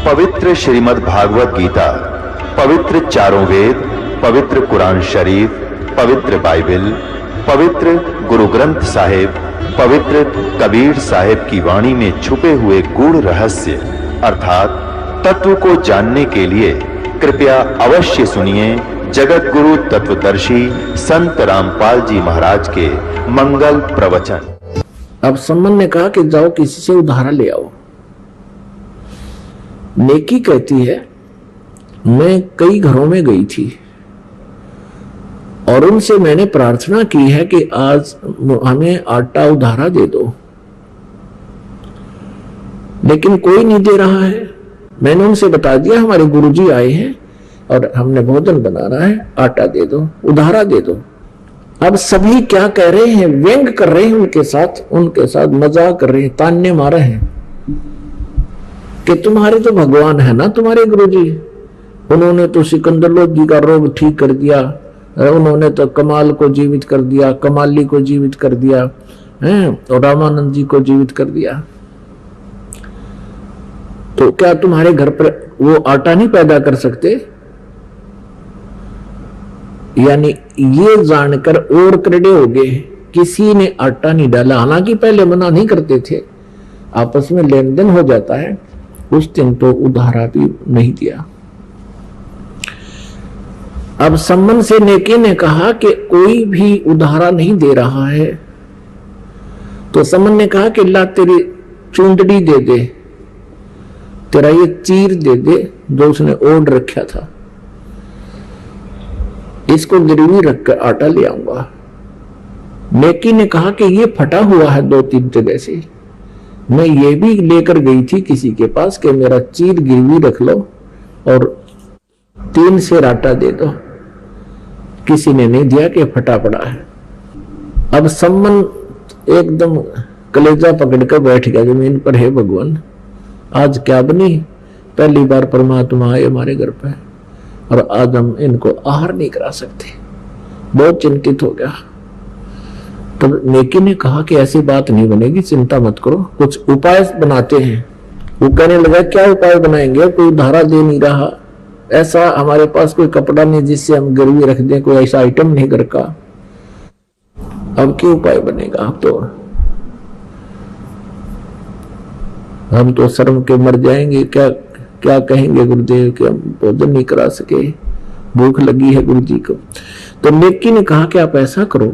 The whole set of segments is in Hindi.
पवित्र श्रीमद् भागवत गीता, पवित्र चारों वेद, पवित्र कुरान शरीफ, पवित्र बाइबल, पवित्र गुरु ग्रंथ साहिब, पवित्र कबीर साहिब की वाणी में छुपे हुए गूढ़ रहस्य अर्थात तत्व को जानने के लिए कृपया अवश्य सुनिए जगत गुरु तत्वदर्शी संत रामपाल जी महाराज के मंगल प्रवचन। अब सम्मन ने कहा कि जाओ किसी से उधार ले आओ। नेकी कहती है मैं कई घरों में गई थी और उनसे मैंने प्रार्थना की है कि आज हमें आटा उधारा दे दो, लेकिन कोई नहीं दे रहा है। मैंने उनसे बता दिया हमारे गुरुजी आए हैं और हमने भोजन बनाना है, आटा दे दो, उधारा दे दो। अब सभी क्या कह रहे हैं, व्यंग कर रहे हैं, उनके साथ मजाक कर रहे हैं, ताने मारे हैं कि तुम्हारे तो भगवान है ना, तुम्हारे गुरुजी, उन्होंने तो सिकंदर लोधी का रोग ठीक कर दिया, उन्होंने तो कमाल को जीवित कर दिया, कमाली को जीवित कर दिया है और रामानंद जी को जीवित कर दिया। तो क्या तुम्हारे घर पर वो आटा नहीं पैदा कर सकते? यानी ये जानकर और करड़े हो गए, किसी ने आटा नहीं डाला। हालांकि पहले मना नहीं करते थे, आपस में लेन देन हो जाता है, उस दिन तो उधारा भी नहीं दिया। अब सम्मन से नेकी ने कहा कि कोई भी उधारा नहीं दे रहा है। तो सम्मन ने कहा कि ला तेरी चूंदड़ी दे दे, तेरा ये चीर दे दे जो उसने ओढ़ रखा था, इसको गिरवी रखकर आटा ले आऊंगा। नेकी ने कहा कि ये फटा हुआ है 2-3 जगह से, मैं ये भी लेकर गई थी किसी के पास कि मेरा चीर गिरवी रख लो और 3 सेर आटा दे दो। किसी ने नहीं दिया कि फटा पड़ा है। अब सम्मन एकदम कलेजा पकड़कर बैठ गया जमीन पर, हे भगवान आज क्या बनी, पहली बार परमात्मा आए हमारे घर पे और आज हम इनको आहार नहीं करा सकते। बहुत चिंतित हो गया। तब नेकी ने कहा कि ऐसी बात नहीं बनेगी, चिंता मत करो, कुछ उपाय बनाते हैं। वो कहने लगा क्या उपाय बनाएंगे, कोई उधारा दे नहीं रहा, ऐसा हमारे पास कोई कपड़ा नहीं जिससे हम गिरवी रख दें, कोई ऐसा आइटम नहीं घर का, अब क्या उपाय बनेगा? हम तो शर्म के मर जाएंगे, क्या क्या कहेंगे गुरुदेव कि हम भोजन नहीं करा सके, भूख लगी है गुरु जी को। तो नेकी ने कहा कि आप ऐसा करो,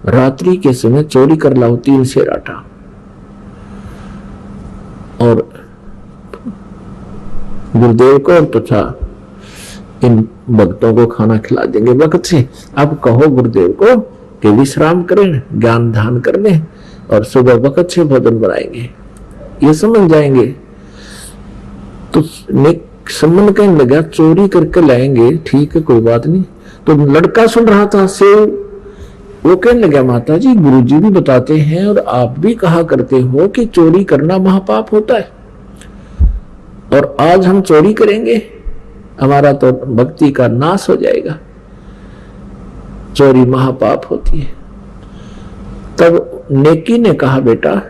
रात्रि के समय चोरी कर लाओ 3 सेर आटा और गुरुदेव को तथा इन भक्तों को खाना खिला देंगे वक्त से। अब कहो गुरुदेव को कि विश्राम करें, ज्ञान ध्यान कर लें और सुबह वक्त से भोजन बनाएंगे, ये समझ जाएंगे। तो सम्मन कहने लगा चोरी करके लाएंगे, ठीक है कोई बात नहीं। तो लड़का सुन रहा था सेव, वो कहने लगा माता जी गुरुजी भी बताते हैं और आप भी कहा करते हो कि चोरी करना महापाप होता है, और आज हम चोरी करेंगे, हमारा तो भक्ति का नाश हो जाएगा, चोरी महापाप होती है। तब नेकी ने कहा बेटा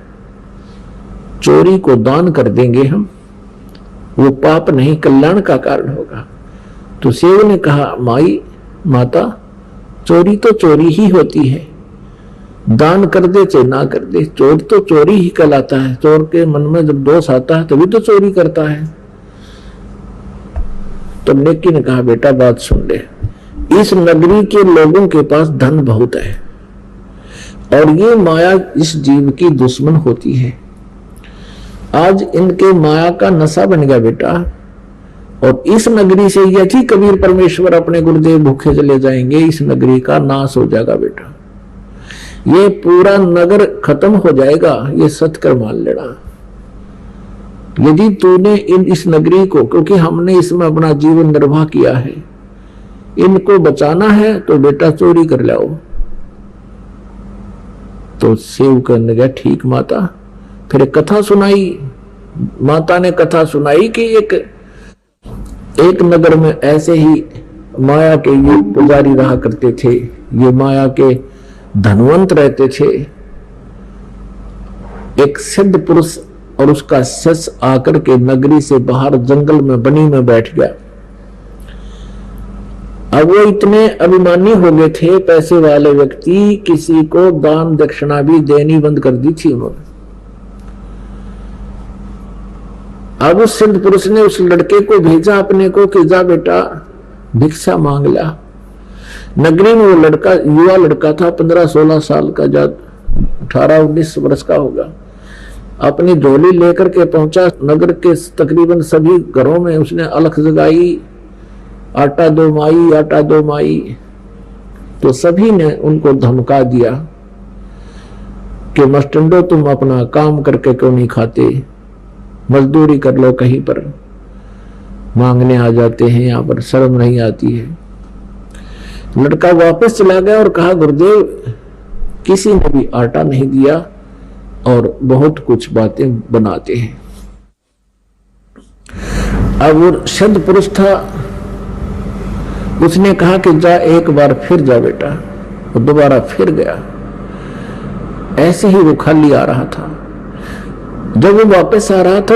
चोरी को दान कर देंगे हम, वो पाप नहीं कल्याण का कारण होगा। तो सेव ने कहा माता चोरी तो चोरी ही होती है, दान कर दे चाहे ना कर दे, चोर तो चोरी ही कहलाता है। चोर के मन में जब दोष आता है तभी तो चोरी करता है। तो नेकी ने कहा बेटा बात सुन ले, इस नगरी के लोगों के पास धन बहुत है और ये माया इस जीव की दुश्मन होती है। आज इनके माया का नशा बन गया बेटा, और इस नगरी से यदि कबीर परमेश्वर अपने गुरुदेव भूखे चले जाएंगे, इस नगरी का नाश हो जाएगा बेटा, ये पूरा नगर खत्म हो जाएगा, ये सत्कर मान लेना। यदि तूने इस नगरी को, क्योंकि हमने इसमें अपना जीवन निर्वाह किया है, इनको बचाना है तो बेटा चोरी कर लाओ। तो शिव कहने लगा ठीक माता। फिर कथा सुनाई, माता ने कथा सुनाई कि एक नगर में ऐसे ही माया के ये पुजारी रहा करते थे, ये माया के धनवंत रहते थे। एक सिद्ध पुरुष और उसका सस आकर के नगरी से बाहर जंगल में बनी में बैठ गया। अब वो इतने अभिमानी हो गए थे पैसे वाले व्यक्ति, किसी को दान दक्षिणा भी देनी बंद कर दी थी उन्होंने। अब उस सिद्ध पुरुष ने उस लड़के को भेजा अपने को कि जा बेटा भिक्षा मांग ला। नगरी में वो लड़का युवा लड़का था, 15-16 साल का, जब 18-19 वर्ष का होगा। अपनी झोली लेकर के पहुंचा। नगर के तकरीबन सभी घरों में उसने अलख जगाई, आटा दो माई, आटा दो माई। तो सभी ने उनको धमका दिया कि मस्टंडो तुम अपना काम करके क्यों नहीं खाते, मजदूरी कर लो, कहीं पर मांगने आ जाते हैं, यहाँ पर शर्म नहीं आती है। लड़का वापस चला गया और कहा गुरुदेव किसी ने भी आटा नहीं दिया और बहुत कुछ बातें बनाते हैं। अब वो सिद्ध पुरुष था, उसने कहा कि जा एक बार फिर जा बेटा। वो दोबारा फिर गया। ऐसे ही वो खाली आ रहा था। जब वो वापस आ रहा था,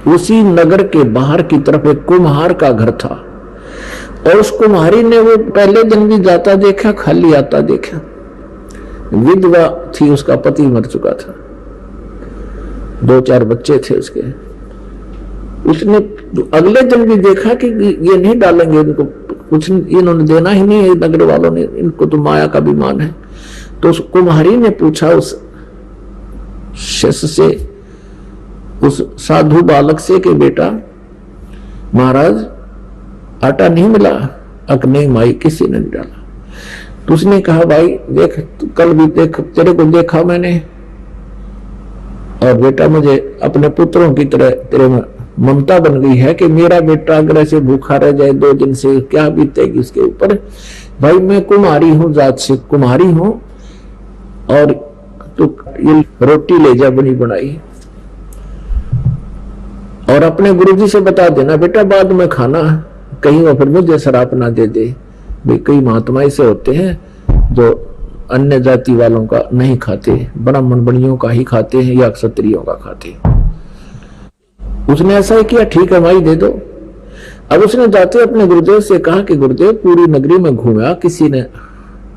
उसी नगर के बाहर की तरफ एक कुम्हार का घर था और उस कुम्हारी ने वो पहले दिन भी जाता देखा, खाली आता देखा। विधवा थी, उसका पति मर चुका था, 2-4 बच्चे थे उसके। उसने अगले दिन भी देखा कि ये नहीं डालेंगे इनको, कुछ इन्होंने देना ही नहीं है, नगर वालों ने, इनको तो माया का अभिमान है। तो उस कुम्हारी ने पूछा उस शिष्य से, उस साधु बालक से कि बेटा महाराज आटा नहीं मिला? अक नहीं माई, किसी ने नहीं डाला। तो उसने कहा भाई देख, कल भी देख, तेरे को देखा मैंने, और बेटा मुझे अपने पुत्रों की तरह तेरे में ममता बन गई है कि मेरा बेटा अगर ऐसे भूखा रह जाए 2 दिन से क्या बीतेगी उसके ऊपर। भाई मैं कुम्हारी हूं, जात से कुम्हारी हूं, और तो ये रोटी ले जा बनी बनाई, और अपने गुरुजी से बता देना बेटा बाद में खाना, कहीं वो फिर मुझे शराप ना दे दे। भाई कई महात्मा ऐसे होते हैं जो अन्य जाति वालों का नहीं खाते, ब्राह्मण बणियों का ही खाते हैं या क्षत्रियों का खाते हैं। उसने ऐसा ही किया, ठीक है भाई दे दो। अब उसने जाते अपने गुरुदेव से कहा कि गुरुदेव पूरी नगरी में घूमा, किसी ने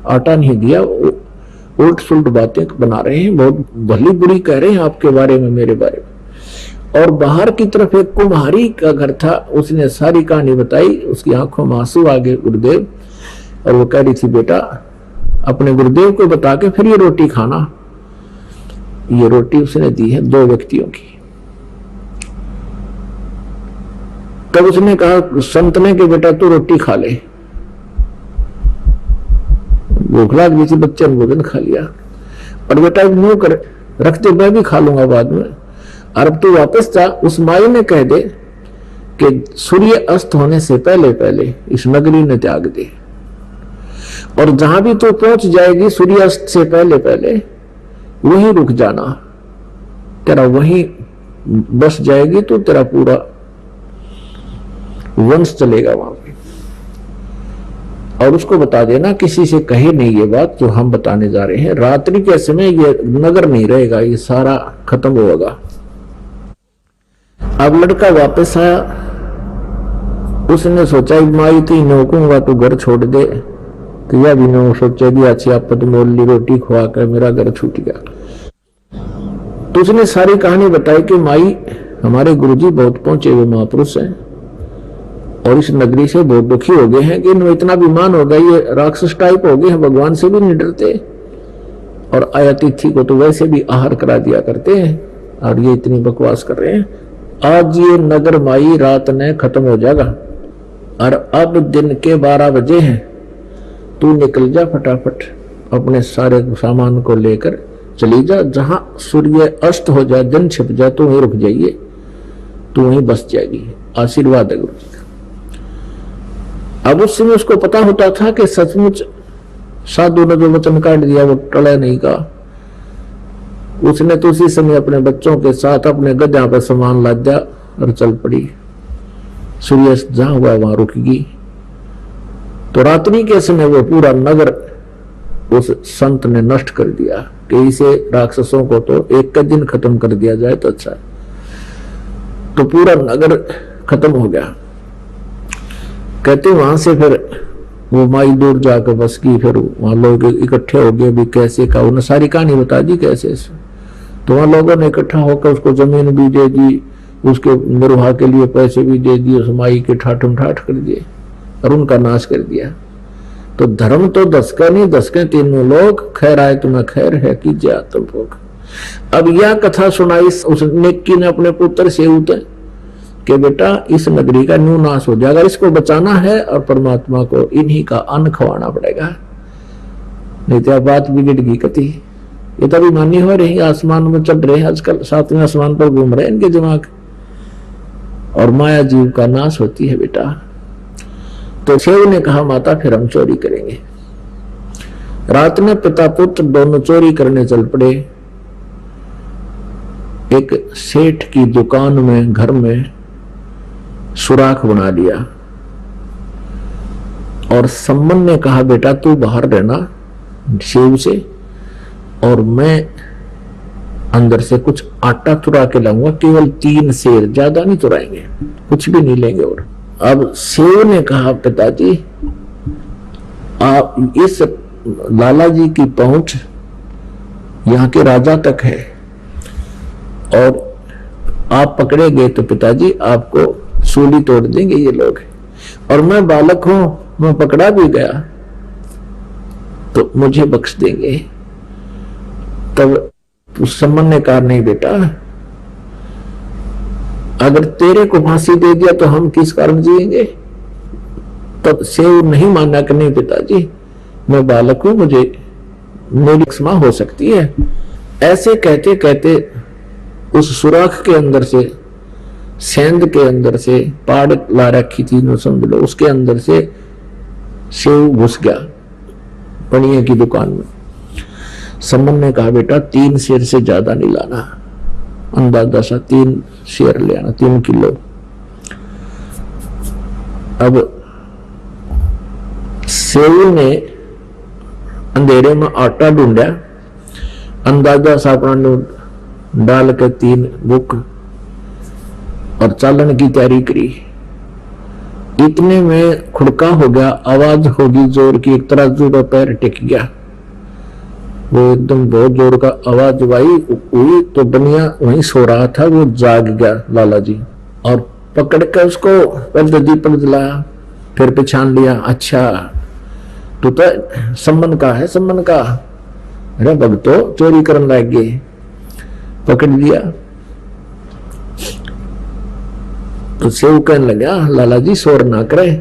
आटा नहीं दिया, उल्ट सुल्ट बातें बना रहे हैं, बहुत भली बुरी कह रहे हैं आपके बारे में, मेरे बारे में। और बाहर की तरफ एक कुम्हारी का घर था, उसने सारी कहानी बताई। उसकी आंखों में आंसू आ गए गुरुदेव, और वो कह रही थी बेटा अपने गुरुदेव को बता के फिर ये रोटी खाना। ये रोटी उसने दी है 2 व्यक्तियों की। तब उसने कहा संत ने कि बेटा तू रोटी खा ले। भूख लग गई थी, बच्चे ने भोजन खा लिया, और बेटा मुंह कर रखते मैं भी खा लूंगा बाद में। और अब तू वापस जा, उस माई ने कह दे कि सूर्य अस्त होने से पहले पहले इस नगरी ने त्याग दे, और जहां भी तू पहुंच जाएगी सूर्यास्त से पहले पहले वहीं रुक जाना, तेरा वहीं बस जाएगी तो तेरा पूरा वंश चलेगा वहां पे। और उसको बता देना किसी से कहे नहीं ये बात जो हम बताने जा रहे हैं। रात्रि के समय ये नगर नहीं रहेगा, ये सारा खत्म होगा। अब लड़का वापस आया, उसने सोचा माई तो नौकूंगा तो घर छोड़ दे, तो यह भी नो सोचे भी अच्छी आपत मोल ली, रोटी खुआ कर मेरा घर छूट गया। तो उसने सारी कहानी बताई कि माई हमारे गुरुजी बहुत पहुंचे हुए महापुरुष हैं और इस नगरी से बहुत दुखी हो गए हैं कि इन्हें इतना अभिमान हो गया, ये राक्षस टाइप हो गए हैं, भगवान से भी नहीं डरते, और अतिथि को तो वैसे भी आहार करा दिया करते हैं, और ये इतनी बकवास कर रहे हैं। आज ये नगर माई रात ने खत्म हो जाएगा, और अब दिन के 12 बजे हैं, तू निकल जा फटाफट, अपने सारे सामान को लेकर चली जा, जहां सूर्य अस्त हो जाए, दिन छिप जाए तो वहीं रुक जाइए, तू वहीं बस जाएगी। आशीर्वाद है गुरु जी का। अब उस समय उसको पता होता था कि सचमुच साधु ने जो वचन काट दिया वो टला नहीं का। उसने तो उसी समय अपने बच्चों के साथ अपने गद्या पर सामान लाद दिया और चल पड़ी। सूर्य जहां हुआ वहां रुकेगी। तो रात्रि के समय वो पूरा नगर उस संत ने नष्ट कर दिया कि इसे राक्षसों को तो एक का दिन खत्म कर दिया जाए तो अच्छा है। तो पूरा नगर खत्म हो गया। कहते वहां से फिर वो माई दूर जाकर बस की, फिर वहां लोग इकट्ठे हो गए भी कैसे का, उन्हें सारी कहानी बता दी कैसे। तो वहां लोगों ने इकट्ठा होकर उसको जमीन भी दे दी, उसके निर्वाह के लिए पैसे भी दे दिए, उस माई के ठाठम ठाठ कर दिए और उनका नाश कर दिया। तो धर्म तो दसका नहीं, दसके तीनों लोग, खैर आए तुम्हें खैर है कीजिए आत्म भोग। अब यह कथा सुनाई उस नेकी ने अपने पुत्र से उतर कि बेटा इस नगरी का न्यू नाश हो जाएगा, इसको बचाना है और परमात्मा को इन्हीं का अन्न खवाना पड़ेगा, नहीं तो बात बिगड़ गई कति। ये तो अभिमानी हो रहे हैं, आसमान में चढ़ रहे हैं आजकल, सातवें आसमान पर घूम रहे हैं इनके दिमाग, और माया जीव का नाश होती है बेटा। तो सेव ने कहा माता फिर हम चोरी करेंगे। रात में पिता पुत्र दोनों चोरी करने चल पड़े। एक सेठ की दुकान में, घर में सुराख बना लिया और सम्मन ने कहा बेटा तू बाहर रहना सेव से, और मैं अंदर से कुछ आटा चुरा के लाऊंगा, केवल 3 सेर, ज्यादा नहीं चुराएंगे, कुछ भी नहीं लेंगे। और अब सेव ने कहा पिताजी आप इस लाला जी की पहुंच यहाँ के राजा तक है, और आप पकड़े गए तो पिताजी आपको सूली तोड़ देंगे ये लोग, और मैं बालक हूं, मैं पकड़ा भी गया तो मुझे बख्श देंगे। तब उस सम्मन ने कहा नहीं बेटा, अगर तेरे को फांसी दे दिया तो हम किस कारण जिएंगे। तब सेव नहीं माना कि नहीं पिताजी मैं बालक हूं, मुझे मेरी क्षमा हो सकती है। ऐसे कहते कहते उस सुराख के अंदर से, सेंध के अंदर से, पाड़ ला रखी थी नो समझ लो, उसके अंदर से सेव घुस गया पनिये की दुकान में। सम्मन ने कहा बेटा 3 सेर से ज्यादा नहीं लाना, अंदाजा सा 3 शेर ले आना, 3 किलो। अब सेव ने अंधेरे में आटा ढूंढा, अंदाजा सा अपना डाल के 3 बुक और चालन की तैयारी करी। इतने में खुड़का हो गया, आवाज होगी जोर की, एक तराजू का पैर टिक गया, वो एकदम बहुत जोर का आवाज हुई तो बनिया वहीं सो रहा था, वो जाग गया लाला जी, और पकड़ कर उसको पहले दीपक जलाया, फिर पहचान लिया, अच्छा तू तो सम्मन का है, सम्मन का। अरे भगतो चोरी करने लग गए, पकड़ लिया। तो सेव कहने लगा लाला जी शोर ना करे,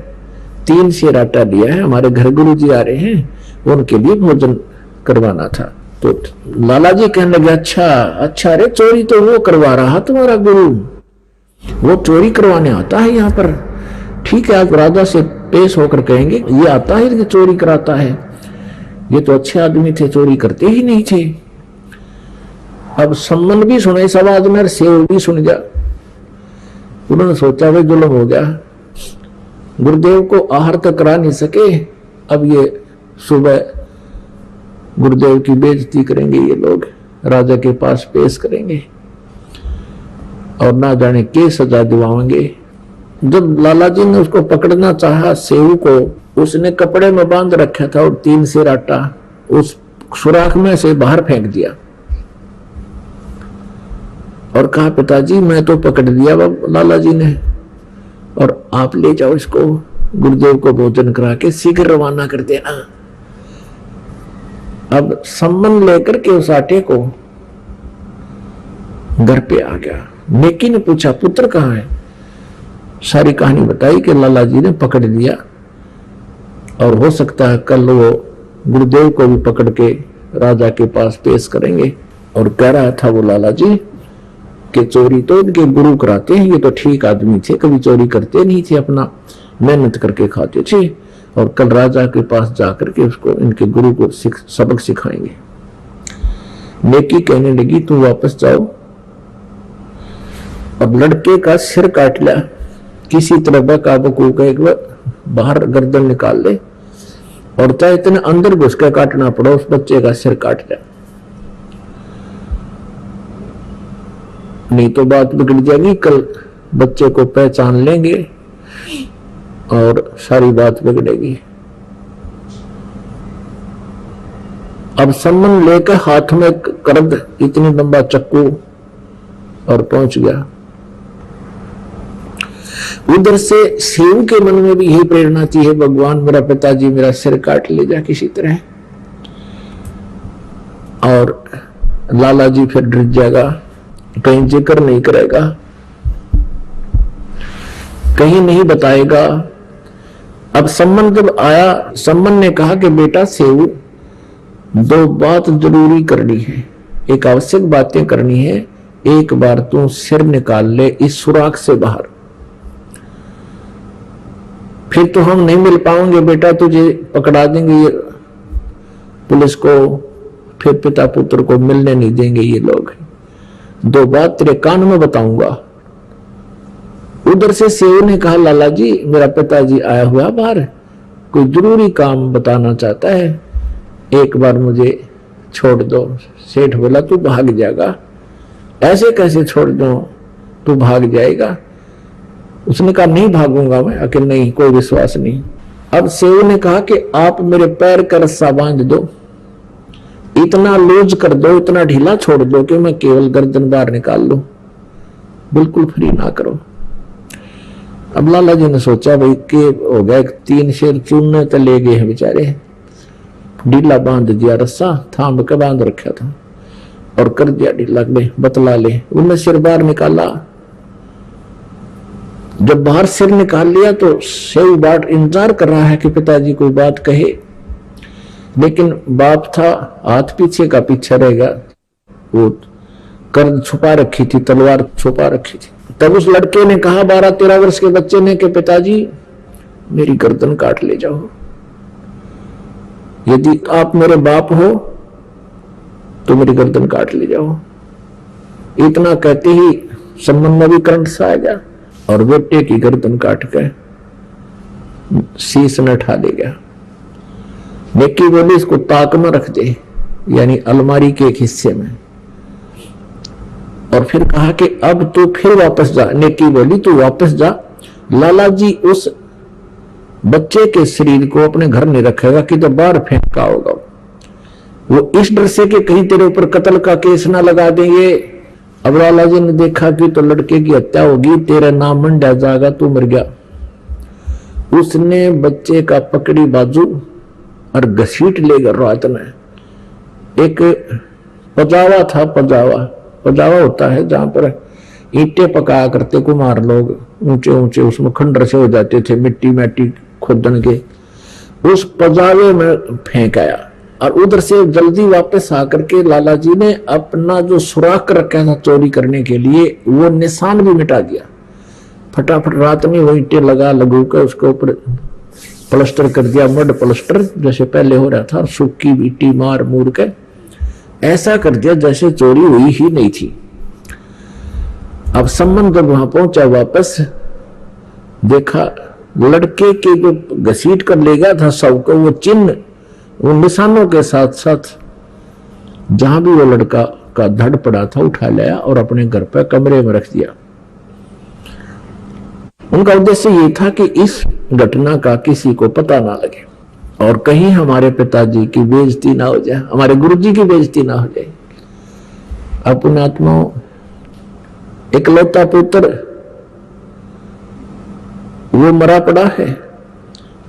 3 सेर आटा दिया है, हमारे घर गुरु जी आ रहे हैं, उनके लिए भोजन करवाना था। तो लाला जी कहने लगे अच्छा अच्छा, रे चोरी तो वो करवा रहा तुम्हारा गुरु, वो चोरी करवाने आता है यहाँ पर, ठीक है आप राजा से पेश होकर कहेंगे ये आता है कि चोरी कराता है, ये तो अच्छे आदमी थे, चोरी करते ही नहीं थे। अब सम्मन भी सुने इस आवाज में, सेव भी सुन गया। उन्होंने सोचा भाई जुल्म हो गया, गुरुदेव को आहार तक करा नहीं सके, अब ये सुबह गुरुदेव की बेइज्जती करेंगे ये लोग, राजा के पास पेश करेंगे और ना जाने के सजा दिलाएंगे। जब लाला जी ने उसको पकड़ना चाहा सेव को, उसने कपड़े में बांध रखा था और 3 सेर आटा उस सुराख में से बाहर फेंक दिया और कहा पिताजी मैं तो पकड़ दिया लाला जी ने, और आप ले जाओ इसको गुरुदेव को भोजन करा के शीघ्र रवाना कर देना। अब सम्मन लेकर के उस आटे को घर पे आ गया। नेकी ने पूछा पुत्र कहाँ है, सारी कहानी बताई कि लाला जी ने पकड़ लिया और हो सकता है कल वो गुरुदेव को भी पकड़ के राजा के पास पेश करेंगे। और कह रहा था वो लाला जी कि चोरी तो इनके गुरु कराते हैं, ये तो ठीक आदमी थे, कभी चोरी करते नहीं थे, अपना मेहनत करके खाते थे, और कल राजा के पास जाकर के उसको इनके गुरु को सबक सिखाएंगे। नेकी कहने लगी तू वापस जाओ, अब लड़के का सिर काट लिया, किसी तरह बकाबू को बाहर गर्दन निकाल ले, और चाहे इतने अंदर घुस कर काटना पड़ा, उस बच्चे का सिर काट लिया, नहीं तो बात बिगड़ जाएगी। कल बच्चे को पहचान लेंगे और सारी बात बिगड़ेगी। अब सम्मन लेकर हाथ में करद इतनी लंबा चक्कू और पहुंच गया। उधर से शिव के मन में भी यही प्रेरणा थी, है भगवान मेरा पिताजी मेरा सिर काट ले जा किसी तरह। और लाला जी फिर डर जाएगा, कहीं जिक्र नहीं करेगा, कहीं नहीं बताएगा। अब सम्मन जब आया, सम्मन ने कहा कि बेटा सेव, दो बात जरूरी करनी है, एक आवश्यक बातें करनी है। एक बार तू सिर निकाल ले इस सुराख से बाहर, फिर तो हम नहीं मिल पाएंगे बेटा, तुझे पकड़ा देंगे ये पुलिस को, फिर पिता पुत्र को मिलने नहीं देंगे ये लोग। दो बात तेरे कान में बताऊंगा। उधर से सेव ने कहा लाला जी मेरा पिताजी आया हुआ बाहर, कोई जरूरी काम बताना चाहता है, एक बार मुझे छोड़ दो। सेठ बोला तू भाग जाएगा, ऐसे कैसे छोड़ दो, तू भाग जाएगा। उसने कहा नहीं भागूंगा मैं, कि नहीं कोई विश्वास नहीं। अब सेव ने कहा कि आप मेरे पैर का रस्सा बांध दो, इतना लूज कर दो, इतना ढीला छोड़ दो कि मैं केवल गर्दन बाहर निकाल लूं, बिल्कुल फ्री ना करो। अब लाला जी ने सोचा भाई के हो गया, 3 शेर चूरने तो ले गए हैं बेचारे, ढीला बांध दिया रस्सा, थाम के बांध रखा था और कर दिया ढीला, बतला ले। उन्हें सिर बाहर निकाला, जब बाहर सिर निकाल लिया तो सेव बाट इंतजार कर रहा है कि पिताजी कोई बात कहे, लेकिन बाप था हाथ पीछे का पीछे रहेगा, वो कर छुपा रखी थी, तलवार छुपा रखी थी। तब उस लड़के ने कहा 12-13 वर्ष के बच्चे ने कि पिताजी मेरी गर्दन काट ले जाओ, यदि आप मेरे बाप हो तो मेरी गर्दन काट ले जाओ। इतना कहते ही सम्मन में भी करंट सा आ गया और बेटे की गर्दन काट के शीश न उठा ले गया। नेकी बोली इसको ताक में रख दे, यानी अलमारी के एक हिस्से में, और फिर कहा कि अब तू फिर वापस जा। नेकी बोली तू वापस जा, लाला जी उस बच्चे के शरीर को अपने घर नहीं रखेगा कि तो बाहर फेंका होगा, वो इस डर से कि कहीं तेरे ऊपर कत्ल का केस ना लगा देंगे। अब लाला जी ने देखा कि तो लड़के की हत्या होगी, तेरा नाम मंडा जाएगा, तू मर गया। उसने बच्चे का पकड़ी बाजू और घसीट ले गया रात में। एक पजावा था, पजावा होता है जहां पर ईंटें पकाया करते कुम्हार लोग, ऊंचे ऊंचे, उसमें खंडर से हो जाते थे मिट्टी मैटी खोदन के, उस पजावे में फेंक आया। और उधर से जल्दी वापस आकर के लाला जी ने अपना जो सुराख रखा था चोरी करने के लिए वो निशान भी मिटा दिया। फटाफट रात में वो ईंटें लगू कर उसके ऊपर प्लास्टर कर दिया, मड प्लास्टर जैसे पहले हो रहा था, सूखी मिट्टी मार मूर के ऐसा कर दिया जैसे चोरी हुई ही नहीं थी। अब सम्मन जब वहां पहुंचा वापस, देखा लड़के के जो घसीट कर ले गया था सब को, वो चिन्ह उन निशानों के साथ साथ जहां भी वो लड़का का धड़ पड़ा था उठा लिया और अपने घर पर कमरे में रख दिया। उनका उद्देश्य ये था कि इस घटना का किसी को पता ना लगे और कहीं हमारे पिताजी की बेइज्जती ना हो जाए, हमारे गुरुजी की बेइज्जती ना हो जाए। अपने आत्माओं, इकलौता पुत्र वो मरा पड़ा है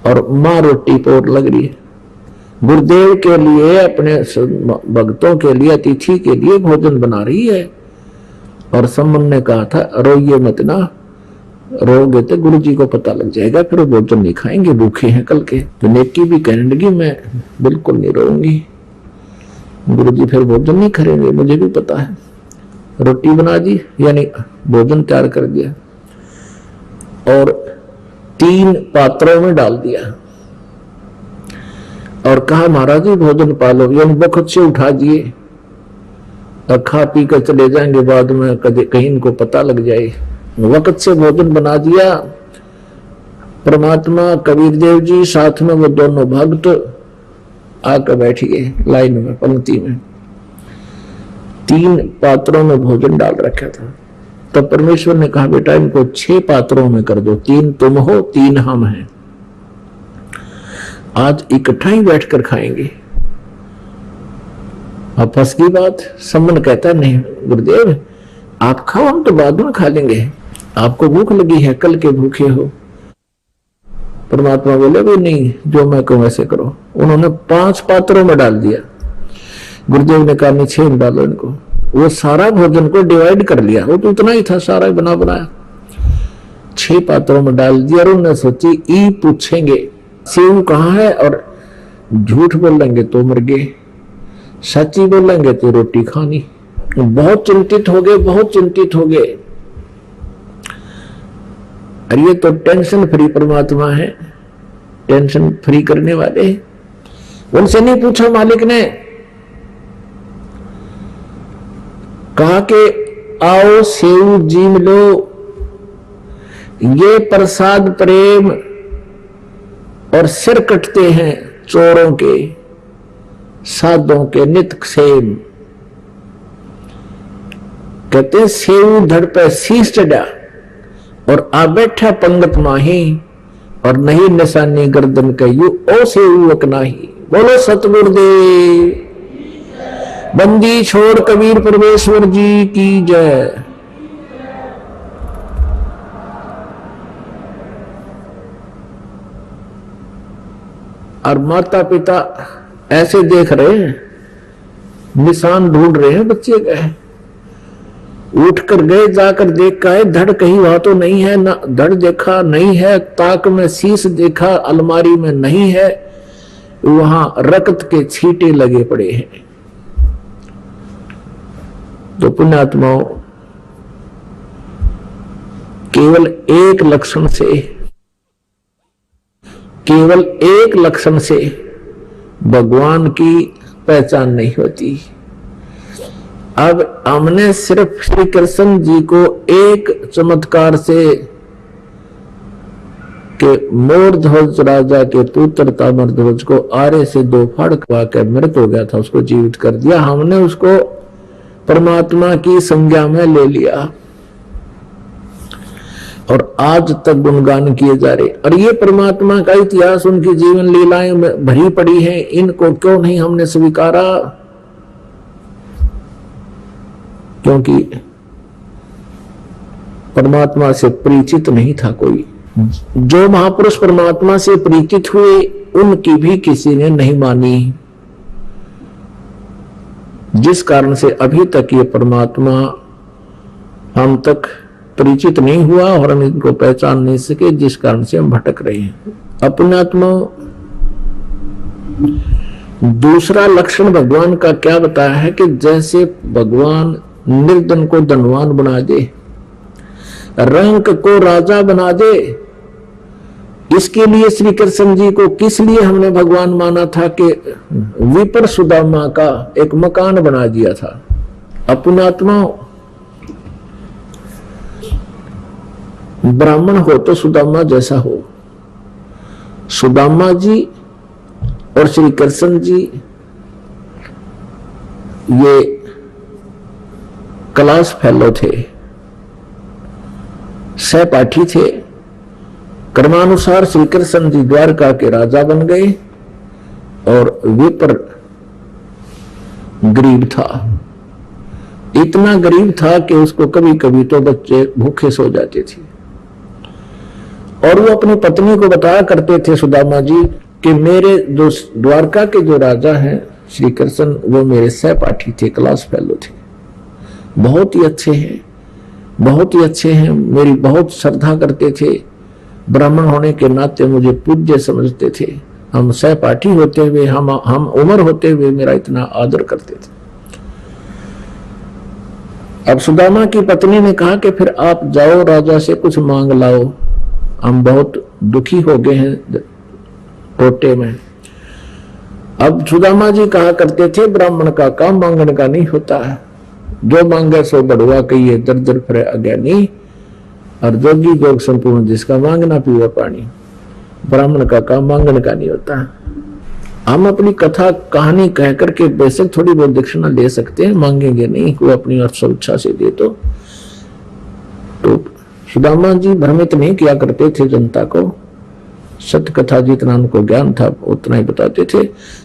और मां रोटी पोर लग रही है। गुरुदेव के लिए, अपने भक्तों के लिए, अतिथि के लिए भोजन बना रही है। और सम्मन ने कहा था रोइए मत ना, रोगे तो गुरु जी को पता लग जाएगा, फिर वो भोजन नहीं खाएंगे, भूखे हैं कल के। तो नेकी भी कहने लगी मैं बिल्कुल नहीं रोऊंगी, गुरु जी फिर भोजन नहीं करेंगे, मुझे भी पता है। रोटी बना दी, यानी भोजन तैयार कर दिया और 3 पात्रों में डाल दिया और कहा महाराज जी भोजन पालो, यानी बखत से उठा दिए और खा पी कर चले जाएंगे, बाद में कहीं इनको पता लग जाए। वक्त से भोजन बना दिया। परमात्मा कबीर देव जी साथ में वो दोनों भक्त आकर बैठ गए लाइन में, पंक्ति में। 3 पात्रों में भोजन डाल रखा था तो परमेश्वर ने कहा बेटा इनको 6 पात्रों में कर दो, 3 तुम हो 3 हम हैं, आज इकट्ठा ही बैठकर खाएंगे। अब फंस की बात। सम्मन कहता नहीं गुरुदेव आप खाओ, हम तो बाद में खा लेंगे, आपको भूख लगी है, कल के भूखे हो। परमात्मा बोले भी नहीं, जो मैं कहूं वैसे करो। उन्होंने 5 पात्रों में डाल दिया। गुरुदेव ने कहा नहीं 6 में डालो इनको। वो सारा भोजन को डिवाइड कर लिया, वो तो इतना ही था, सारा बना बनाया 6 पात्रों में डाल दिया। और उन्होंने सोची ई पूछेंगे सेव कहाँ है, और झूठ बोलेंगे तो मर गए, सच्ची बोलेंगे तो रोटी खानी। बहुत चिंतित हो गए, बहुत चिंतित हो गए। और ये तो टेंशन फ्री परमात्मा है, टेंशन फ्री करने वाले। उनसे नहीं पूछा मालिक ने, कहा कि आओ सेव जीम लो, ये प्रसाद प्रेम और सिर कटते हैं चोरों के साधों के नित सेम। कहते हैं सेव धड़ पे शीश चढ़ा और आ बैठा पंगत माही, और नहीं निशानी गर्दन कयू ओ सेवक नाही। बोलो सतगुरुदेव बंदी छोड़ कबीर परमेश्वर जी की जय। और माता पिता ऐसे देख रहे हैं, निशान ढूंढ रहे हैं बच्चे गए, उठ कर गए, जाकर देख का है धड़ कहीं वहां तो नहीं है, ना धड़ देखा नहीं है, ताक में शीश देखा अलमारी में नहीं है, वहां रक्त के छींटे लगे पड़े हैं। तो पुण्यात्माओं केवल एक लक्षण से, केवल एक लक्षण से भगवान की पहचान नहीं होती। अब हमने सिर्फ श्री कृष्ण जी को एक चमत्कार से के मोरध्वज राजा के पुत्र ताम्रध्वज को आरे से 2 फाड़ खवा के मृत हो गया था, उसको जीवित कर दिया। हमने उसको परमात्मा की संज्ञा में ले लिया और आज तक गुणगान किए जा रहे। और ये परमात्मा का इतिहास, उनकी जीवन लीलाएं में भरी पड़ी है, इनको क्यों नहीं हमने स्वीकारा? क्योंकि परमात्मा से परिचित नहीं था कोई। जो महापुरुष परमात्मा से परिचित हुए उनकी भी किसी ने नहीं मानी, जिस कारण से अभी तक ये परमात्मा हम तक परिचित नहीं हुआ और हम इनको पहचान नहीं सके, जिस कारण से हम भटक रहे हैं। अपनात्मा दूसरा लक्षण भगवान का क्या बताया है कि जैसे भगवान निर्धन को धनवान बना दे, रंक को राजा बना दे, इसके लिए श्री कृष्ण जी को किस लिए हमने भगवान माना था कि विपर सुदामा का एक मकान बना दिया था। अपनात्मा ब्राह्मण हो तो सुदामा जैसा हो। सुदामा जी और श्री कृष्ण जी ये क्लास फेलो थे, सहपाठी थे। कर्मानुसार श्री कृष्ण जी द्वारका के राजा बन गए और विपर गरीब था, इतना गरीब था कि उसको कभी कभी तो बच्चे भूखे सो जाते थे। और वो अपनी पत्नी को बताया करते थे सुदामा जी कि मेरे जो द्वारका के जो राजा हैं श्री कृष्ण, वो मेरे सहपाठी थे, क्लास फेलो थे, बहुत ही अच्छे हैं, बहुत ही अच्छे हैं, मेरी बहुत श्रद्धा करते थे, ब्राह्मण होने के नाते मुझे पूज्य समझते थे, हम सहपाठी होते हुए, हम उम्र होते हुए मेरा इतना आदर करते थे। अब सुदामा की पत्नी ने कहा कि फिर आप जाओ राजा से कुछ मांग लाओ, हम बहुत दुखी हो गए हैं टोटे में। अब सुदामा जी कहा करते थे ब्राह्मण का काम मांगने का नहीं होता है, जो मांगे सो बढ़वा कहिए दर दर फिरे अज्ञानी, और जोगी जोग संपूर्ण जिसका मांगना पीवा पानी। ब्राह्मण का काम मांगने का नहीं होता। हम अपनी कथा कहानी कह करके बेशक थोड़ी बहुत दक्षिणा ले सकते हैं, मांगेंगे नहीं, कोई अपनी स्वेच्छा से दे तो। तो सुदामा जी भ्रमित नहीं किया करते थे जनता को, सत्य कथा जितना उनको ज्ञान था उतना ही बताते थे।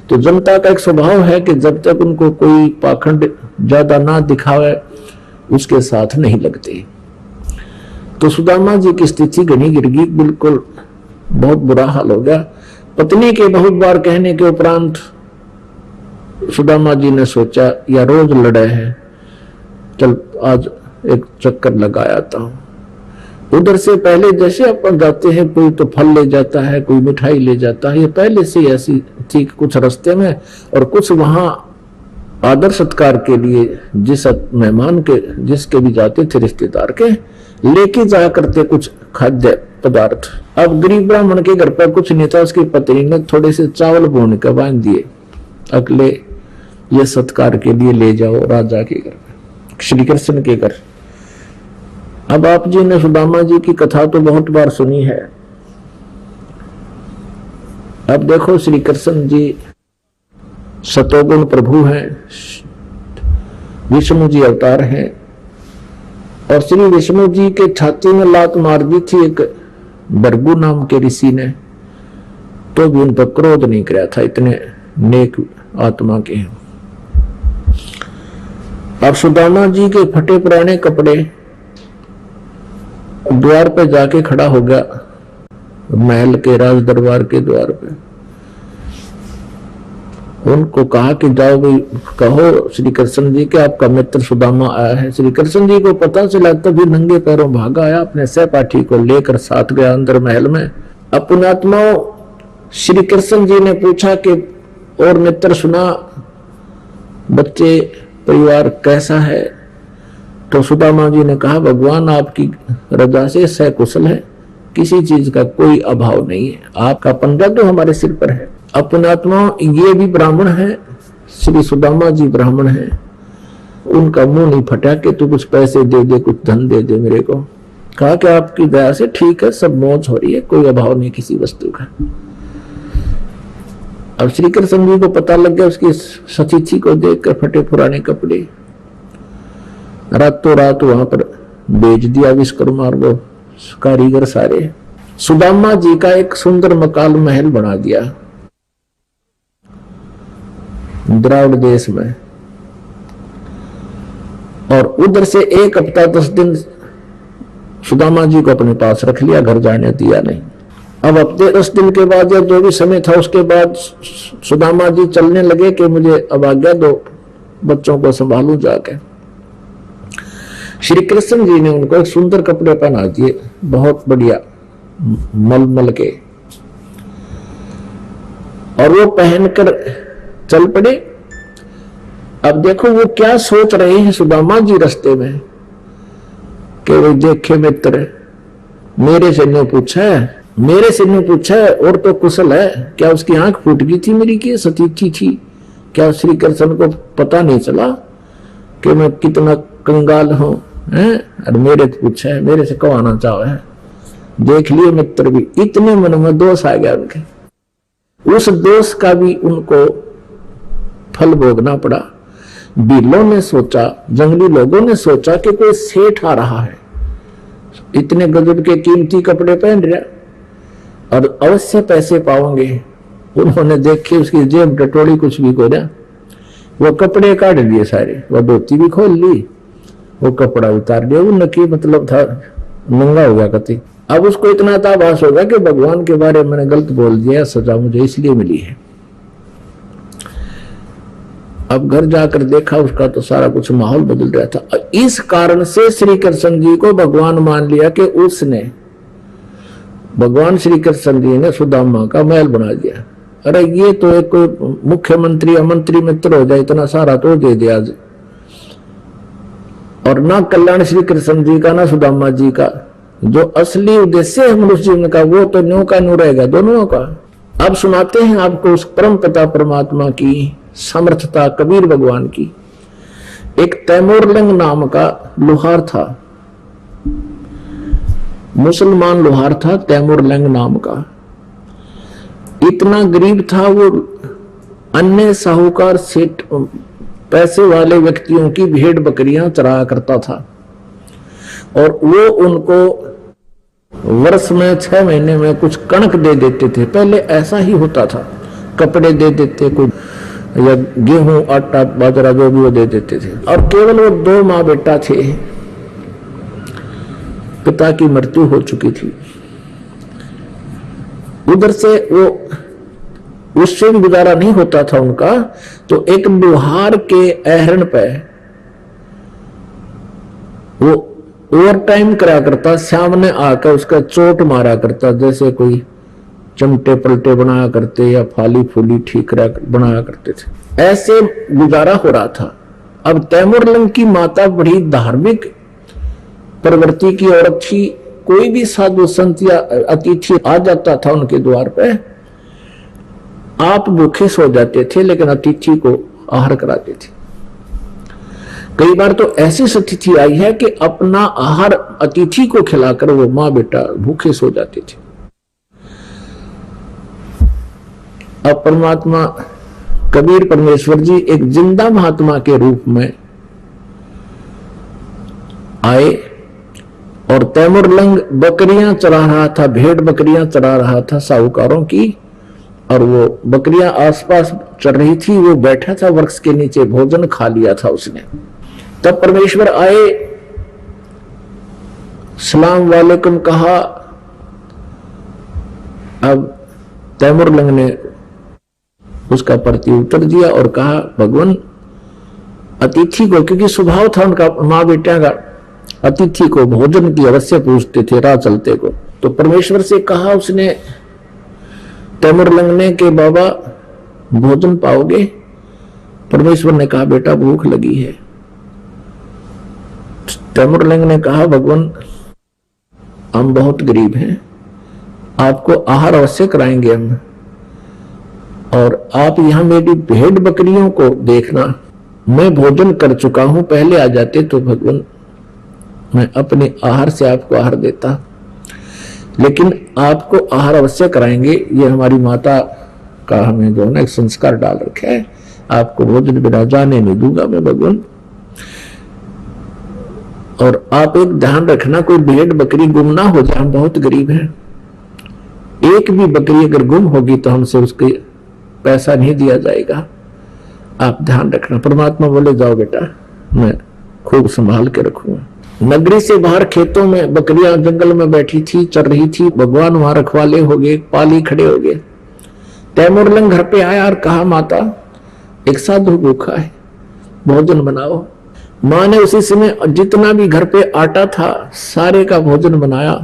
तो जनता का एक स्वभाव है कि जब तक उनको कोई पाखंड ज्यादा ना दिखावे उसके साथ नहीं लगते। तो सुदामा जी की स्थिति घनी गिर गई, बिल्कुल बहुत बुरा हाल हो गया। पत्नी के बहुत बार कहने के उपरांत सुदामा जी ने सोचा या रोज लड़े हैं, चल आज एक चक्कर लगा आता हूं। उधर से पहले जैसे अपन जाते हैं, कोई तो फल ले जाता है, कोई मिठाई ले जाता है, ये पहले से ऐसी थी कुछ रास्ते में, और कुछ वहां आदर सत्कार के लिए जिस मेहमान के जिसके भी जाते थे रिश्तेदार के, लेके जाया करते कुछ खाद्य पदार्थ। अब गरीब ब्राह्मण के घर पर कुछ नहीं था, उसकी पत्नी ने थोड़े से चावल भून के बांध दिए, अगले ये सत्कार के लिए ले जाओ राजा के घर, श्री कृष्ण के घर। अब आप जी ने सुदामा जी की कथा तो बहुत बार सुनी है। अब देखो श्री कृष्ण जी सतोगुण प्रभु हैं, विष्णु जी अवतार हैं, और श्री विष्णु जी के छाती में लात मार दी थी एक भृगु नाम के ऋषि ने, तो भी उन पर क्रोध नहीं किया था, इतने नेक आत्मा के हैं। अब सुदामा जी के फटे पुराने कपड़े द्वार पे जाके खड़ा हो गया, महल के राज दरबार के द्वार पे। उनको कहा कि जाओ भाई कहो श्री कृष्ण जी के आपका मित्र सुदामा आया है। श्री कृष्ण जी को पता चला तभी नंगे पैरों भागा आया, अपने सहपाठी को लेकर साथ गया अंदर महल में। अपने आत्माओं श्री कृष्ण जी ने पूछा कि और मित्र सुना, बच्चे परिवार कैसा है? तो सुदामा जी ने कहा भगवान आपकी रजा से सकुशल है, किसी चीज का कोई अभाव नहीं है, आपका पंजा तो हमारे सिर पर है। अपने आत्मा ये भी ब्राह्मण है, श्री सुदामा जी ब्राह्मण है, उनका मुंह नहीं फटा कि तू कुछ पैसे दे दे, कुछ धन दे दे मेरे को। कहा कि आपकी दया से ठीक है, सब मौज हो रही है, कोई अभाव नहीं किसी वस्तु का। अब श्री कृष्ण जी को पता लग गया उसकी सतीथि को देखकर, फटे पुराने कपड़े, रातों रात वहां पर बेच दिया विश्वकर्मा को कारीगर सारे। सुदामा जी का एक सुंदर मकान महल बना दिया द्राविड़ देश में, और उधर से 1 हफ्ता 10 दिन सुदामा जी को अपने पास रख लिया, घर जाने दिया नहीं। अब हफ्ते 10 दिन के बाद या जो भी समय था उसके बाद सुदामा जी चलने लगे कि मुझे अब आज्ञा दो, बच्चों को संभालू जाके। श्री कृष्ण जी ने उनको एक सुंदर कपड़े पहना दिए, बहुत बढ़िया मलमल के, और वो पहनकर चल पड़े। अब देखो वो क्या सोच रहे हैं सुदामा जी रास्ते में कि वो देखे मित्र मेरे से न्यों पूछा है, मेरे से न्यों पूछा है, और तो कुशल है, क्या उसकी आंख फूट गई थी मेरी की सतीथी थी? क्या श्री कृष्ण को पता नहीं चला कि मैं कितना कंगाल हूं? और मेरे से पूछा है, मेरे से कवाना चाहो है। देख लिए मित्र भी, इतने मन में दोष आ गया उनके, उस दोष का भी उनको फल भोगना पड़ा। बिल्लों ने सोचा, जंगली लोगों ने सोचा कि कोई सेठ आ रहा है, इतने गजब के कीमती कपड़े पहन रहा और अवश्य पैसे पाओगे। उन्होंने देखे उसकी जेब टटोड़ी, कुछ भी को रहा, वो कपड़े काट दिए सारे, वो धोती भी खोल ली, वो कपड़ा उतार दिया, वो नकी मतलब था नंगा हो गया कति। अब उसको इतना ताभास होगा कि भगवान के बारे में मैंने गलत बोल दिया, सजा मुझे इसलिए मिली है। अब घर जाकर देखा उसका तो सारा कुछ माहौल बदल रहा था। इस कारण से श्री कृष्ण जी को भगवान मान लिया कि उसने, भगवान श्री कृष्ण जी ने सुदामा का महल बना दिया। अरे ये तो एक कोई मुख्यमंत्री या मंत्री मित्र हो जाए, इतना सारा तो दे दिया आज। और ना कल्याण श्री कृष्ण जी का ना सुदामा जी का, जो असली उद्देश्य है मनुष्य जीवन का, वो तो न्यू का न्यू रहेगा दोनों का। अब सुनाते हैं आपको उस परम पिता परमात्मा की समर्थता, कबीर भगवान की। एक तैमूरलंग नाम का लोहार था, मुसलमान लोहार था, तैमूरलंग नाम का। इतना गरीब था वो, अन्य साहूकार सेठ पैसे वाले व्यक्तियों की भेड़ बकरियां चराया करता था। और वो उनको वर्ष में 6 महीने में कुछ कणक दे देते थे। पहले ऐसा ही होता था, कपड़े दे देते, कुछ या गेहूं आटा बाजरा जो भी वो दे देते थे। और केवल वो 2 माँ बेटा थे, पिता की मृत्यु हो चुकी थी। उधर से वो उससे भी गुजारा नहीं होता था उनका, तो एक लोहार के अहरण पे वो ओवर टाइम करा करता, सामने आकर उसका चोट मारा करता, जैसे कोई चमटे पलटे बनाया करते या फाली फूली ठीक बनाया करते थे। ऐसे गुजारा हो रहा था। अब तैमूरलंग की माता बड़ी धार्मिक प्रवृत्ति की औरत थी। कोई भी साधु संत या अतिथि आ जाता था उनके द्वार पे, आप भूखे सो जाते थे लेकिन अतिथि को आहार कराते थे। कई बार तो ऐसी स्थिति आई है कि अपना आहार अतिथि को खिलाकर वो माँ बेटा भूखे सो जाते थे। अब परमात्मा कबीर परमेश्वर जी एक जिंदा महात्मा के रूप में आए और तैमूरलंग बकरियां चरा रहा था, भेड़ बकरियां चरा रहा था साहूकारों की, और वो बकरियां आसपास चल रही थी। वो बैठा था वृक्ष के नीचे, भोजन खा लिया था उसने। तब परमेश्वर आए, सलाम वालेकुम कहा। अब तैमूरलंग ने उसका प्रत्युत्तर दिया और कहा, भगवान अतिथि को, क्योंकि स्वभाव था उनका माँ बेटा का, अतिथि को भोजन की अवश्य पूछते थे राह चलते को। तो परमेश्वर से कहा उसने, तैमूरलंग ने, कि बाबा भोजन पाओगे? परमेश्वर ने कहा, बेटा भूख लगी है। तैमूरलंग ने कहा, भगवान हम बहुत गरीब हैं, आपको आहार अवश्य कराएंगे हम, और आप यहां मेरी भेड़ बकरियों को देखना, मैं भोजन कर चुका हूं, पहले आ जाते तो भगवान मैं अपने आहार से आपको आहार देता, लेकिन आपको आहार अवश्य कराएंगे। ये हमारी माता का हमें जो है एक संस्कार डाल रखा है, आपको भोजन बिना जाने नहीं दूंगा मैं भगवान। और आप एक ध्यान रखना, कोई भेड़ बकरी गुम ना हो जाए, हम बहुत गरीब हैं, एक भी बकरी अगर गुम होगी तो हमसे उसके पैसा नहीं दिया जाएगा, आप ध्यान रखना। परमात्मा बोले, जाओ बेटा मैं खूब संभाल के रखूंगा। नगरी से बाहर खेतों में बकरियां जंगल में बैठी थी, चल रही थी। भगवान वहां रखवाले हो गए, पाली खड़े हो गए। तैमूरलंग घर पे आया और कहा, माता एक साधु भूखा है, भोजन बनाओ। माँ ने उसी समय जितना भी घर पे आटा था सारे का भोजन बनाया।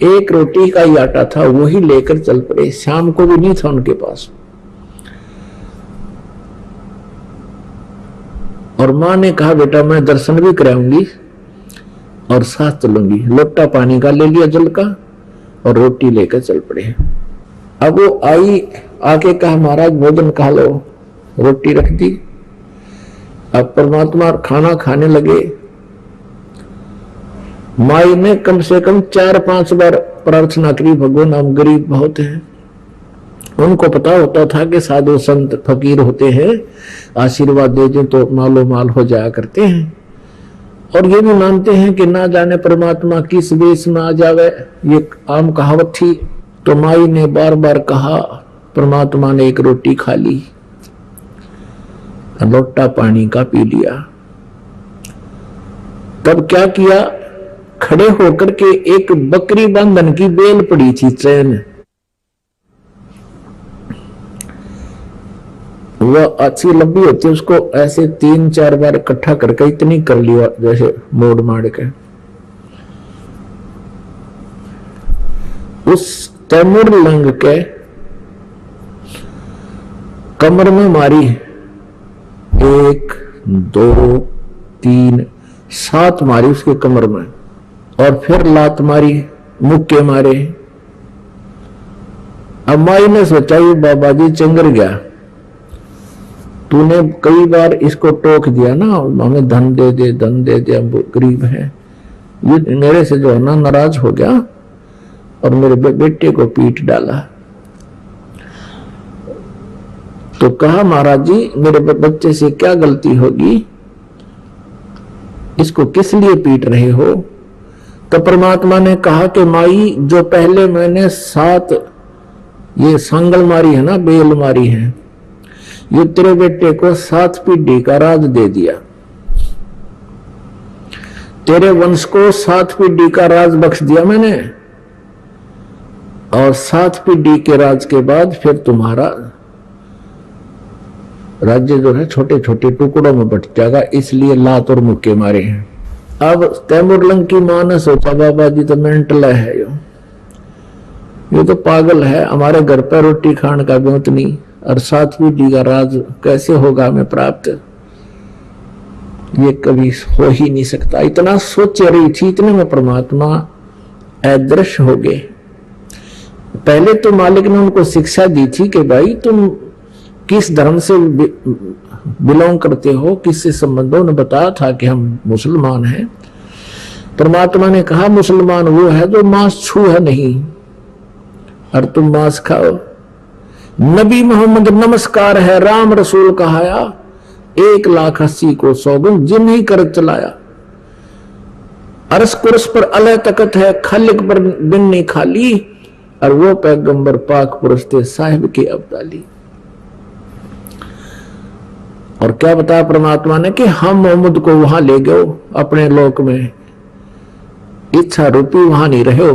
एक रोटी का ही आटा था, वही लेकर चल पड़े। शाम को भी नहीं था उनके पास। और माँ ने कहा, बेटा मैं दर्शन भी कराऊंगी और साथ चलूंगी। लोटा पानी का ले लिया जल का और रोटी लेकर चल पड़े। अब वो आई, आके कहा, महाराज भोजन खा लो। रोटी रख दी। अब परमात्मा खाना खाने लगे। माई ने कम से कम 4-5 बार प्रार्थना करी, भगवान हम गरीब बहुत हैं। उनको पता होता था कि साधु संत फकीर होते हैं, आशीर्वाद दे दें तो मालो माल हो जाया करते हैं, और ये भी मानते हैं कि ना जाने परमात्मा किस वेश में आ जावे, ये आम कहावत थी। तो माई ने बार बार कहा, परमात्मा ने एक रोटी खा ली, लोटा पानी का पी लिया। तब क्या किया, खड़े होकर के एक बकरी बंधन की बेल पड़ी थी चैन, वह अच्छी लंबी होती है, उसको ऐसे 3-4 बार इकट्ठा करके इतनी कर लिया, जैसे मोड़ मार के। उस तैमूरलंग के कमर में मारी, 1, 2, 3, 7 मारी उसके कमर में, और फिर लात मारी, मुक्के मारे। अब माई ने सोचा, ये बाबा जी चंगर गया, तूने कई बार इसको टोक दिया ना, हमें धन दे दे, धन दे दे, हम गरीब हैं। ये मेरे से जो है ना नाराज हो गया और मेरे बेटे को पीट डाला। तो कहा, महाराज जी मेरे बच्चे से क्या गलती होगी, इसको किस लिए पीट रहे हो? तो परमात्मा ने कहा कि माई, जो पहले मैंने 7 ये सांगल मारी है ना, बेल मारी है, ये तेरे बेटे को 7 पीढ़ी का राज दे दिया, तेरे वंश को 7 पीढ़ी का राज बख्श दिया मैंने, और 7 पीढ़ी के राज के बाद फिर तुम्हारा राज्य जो है छोटे छोटे टुकड़ों में बट जाएगा, इसलिए लात और मुक्के मारे हैं। अब तैमूरलंग की मां ने सोचा, बाबा जी तो मेंटल है, ये तो पागल है, हमारे घर पर रोटी खाने का बहुत नहीं, और 7 पीढ़ी का राज कैसे होगा हमें प्राप्त, ये कभी हो ही नहीं सकता। इतना सोच रही थी, इतने में परमात्मा अदृश्य हो गए। पहले तो मालिक ने उनको शिक्षा दी थी कि भाई तुम किस धर्म से बिलोंग करते हो, किससे संबंधों ने बताया था कि हम मुसलमान हैं। परमात्मा ने कहा मुसलमान वो है जो मांस छूए नहीं, और तुम मांस खाओ। नबी मोहम्मद नमस्कार है, राम रसूल कहाया, 1,80,000 को 100 गुण जिन ही कर चलाया। अरस कुरस पर अलह तकत है, खालिक पर बिन नहीं खाली, और वो पैगंबर पाक पुरुष थे साहिब के अब्दाली। और क्या बताया परमात्मा ने कि हम मोहम्मद को वहां ले गए अपने लोक में, इच्छा रूपी वहां नहीं रहे,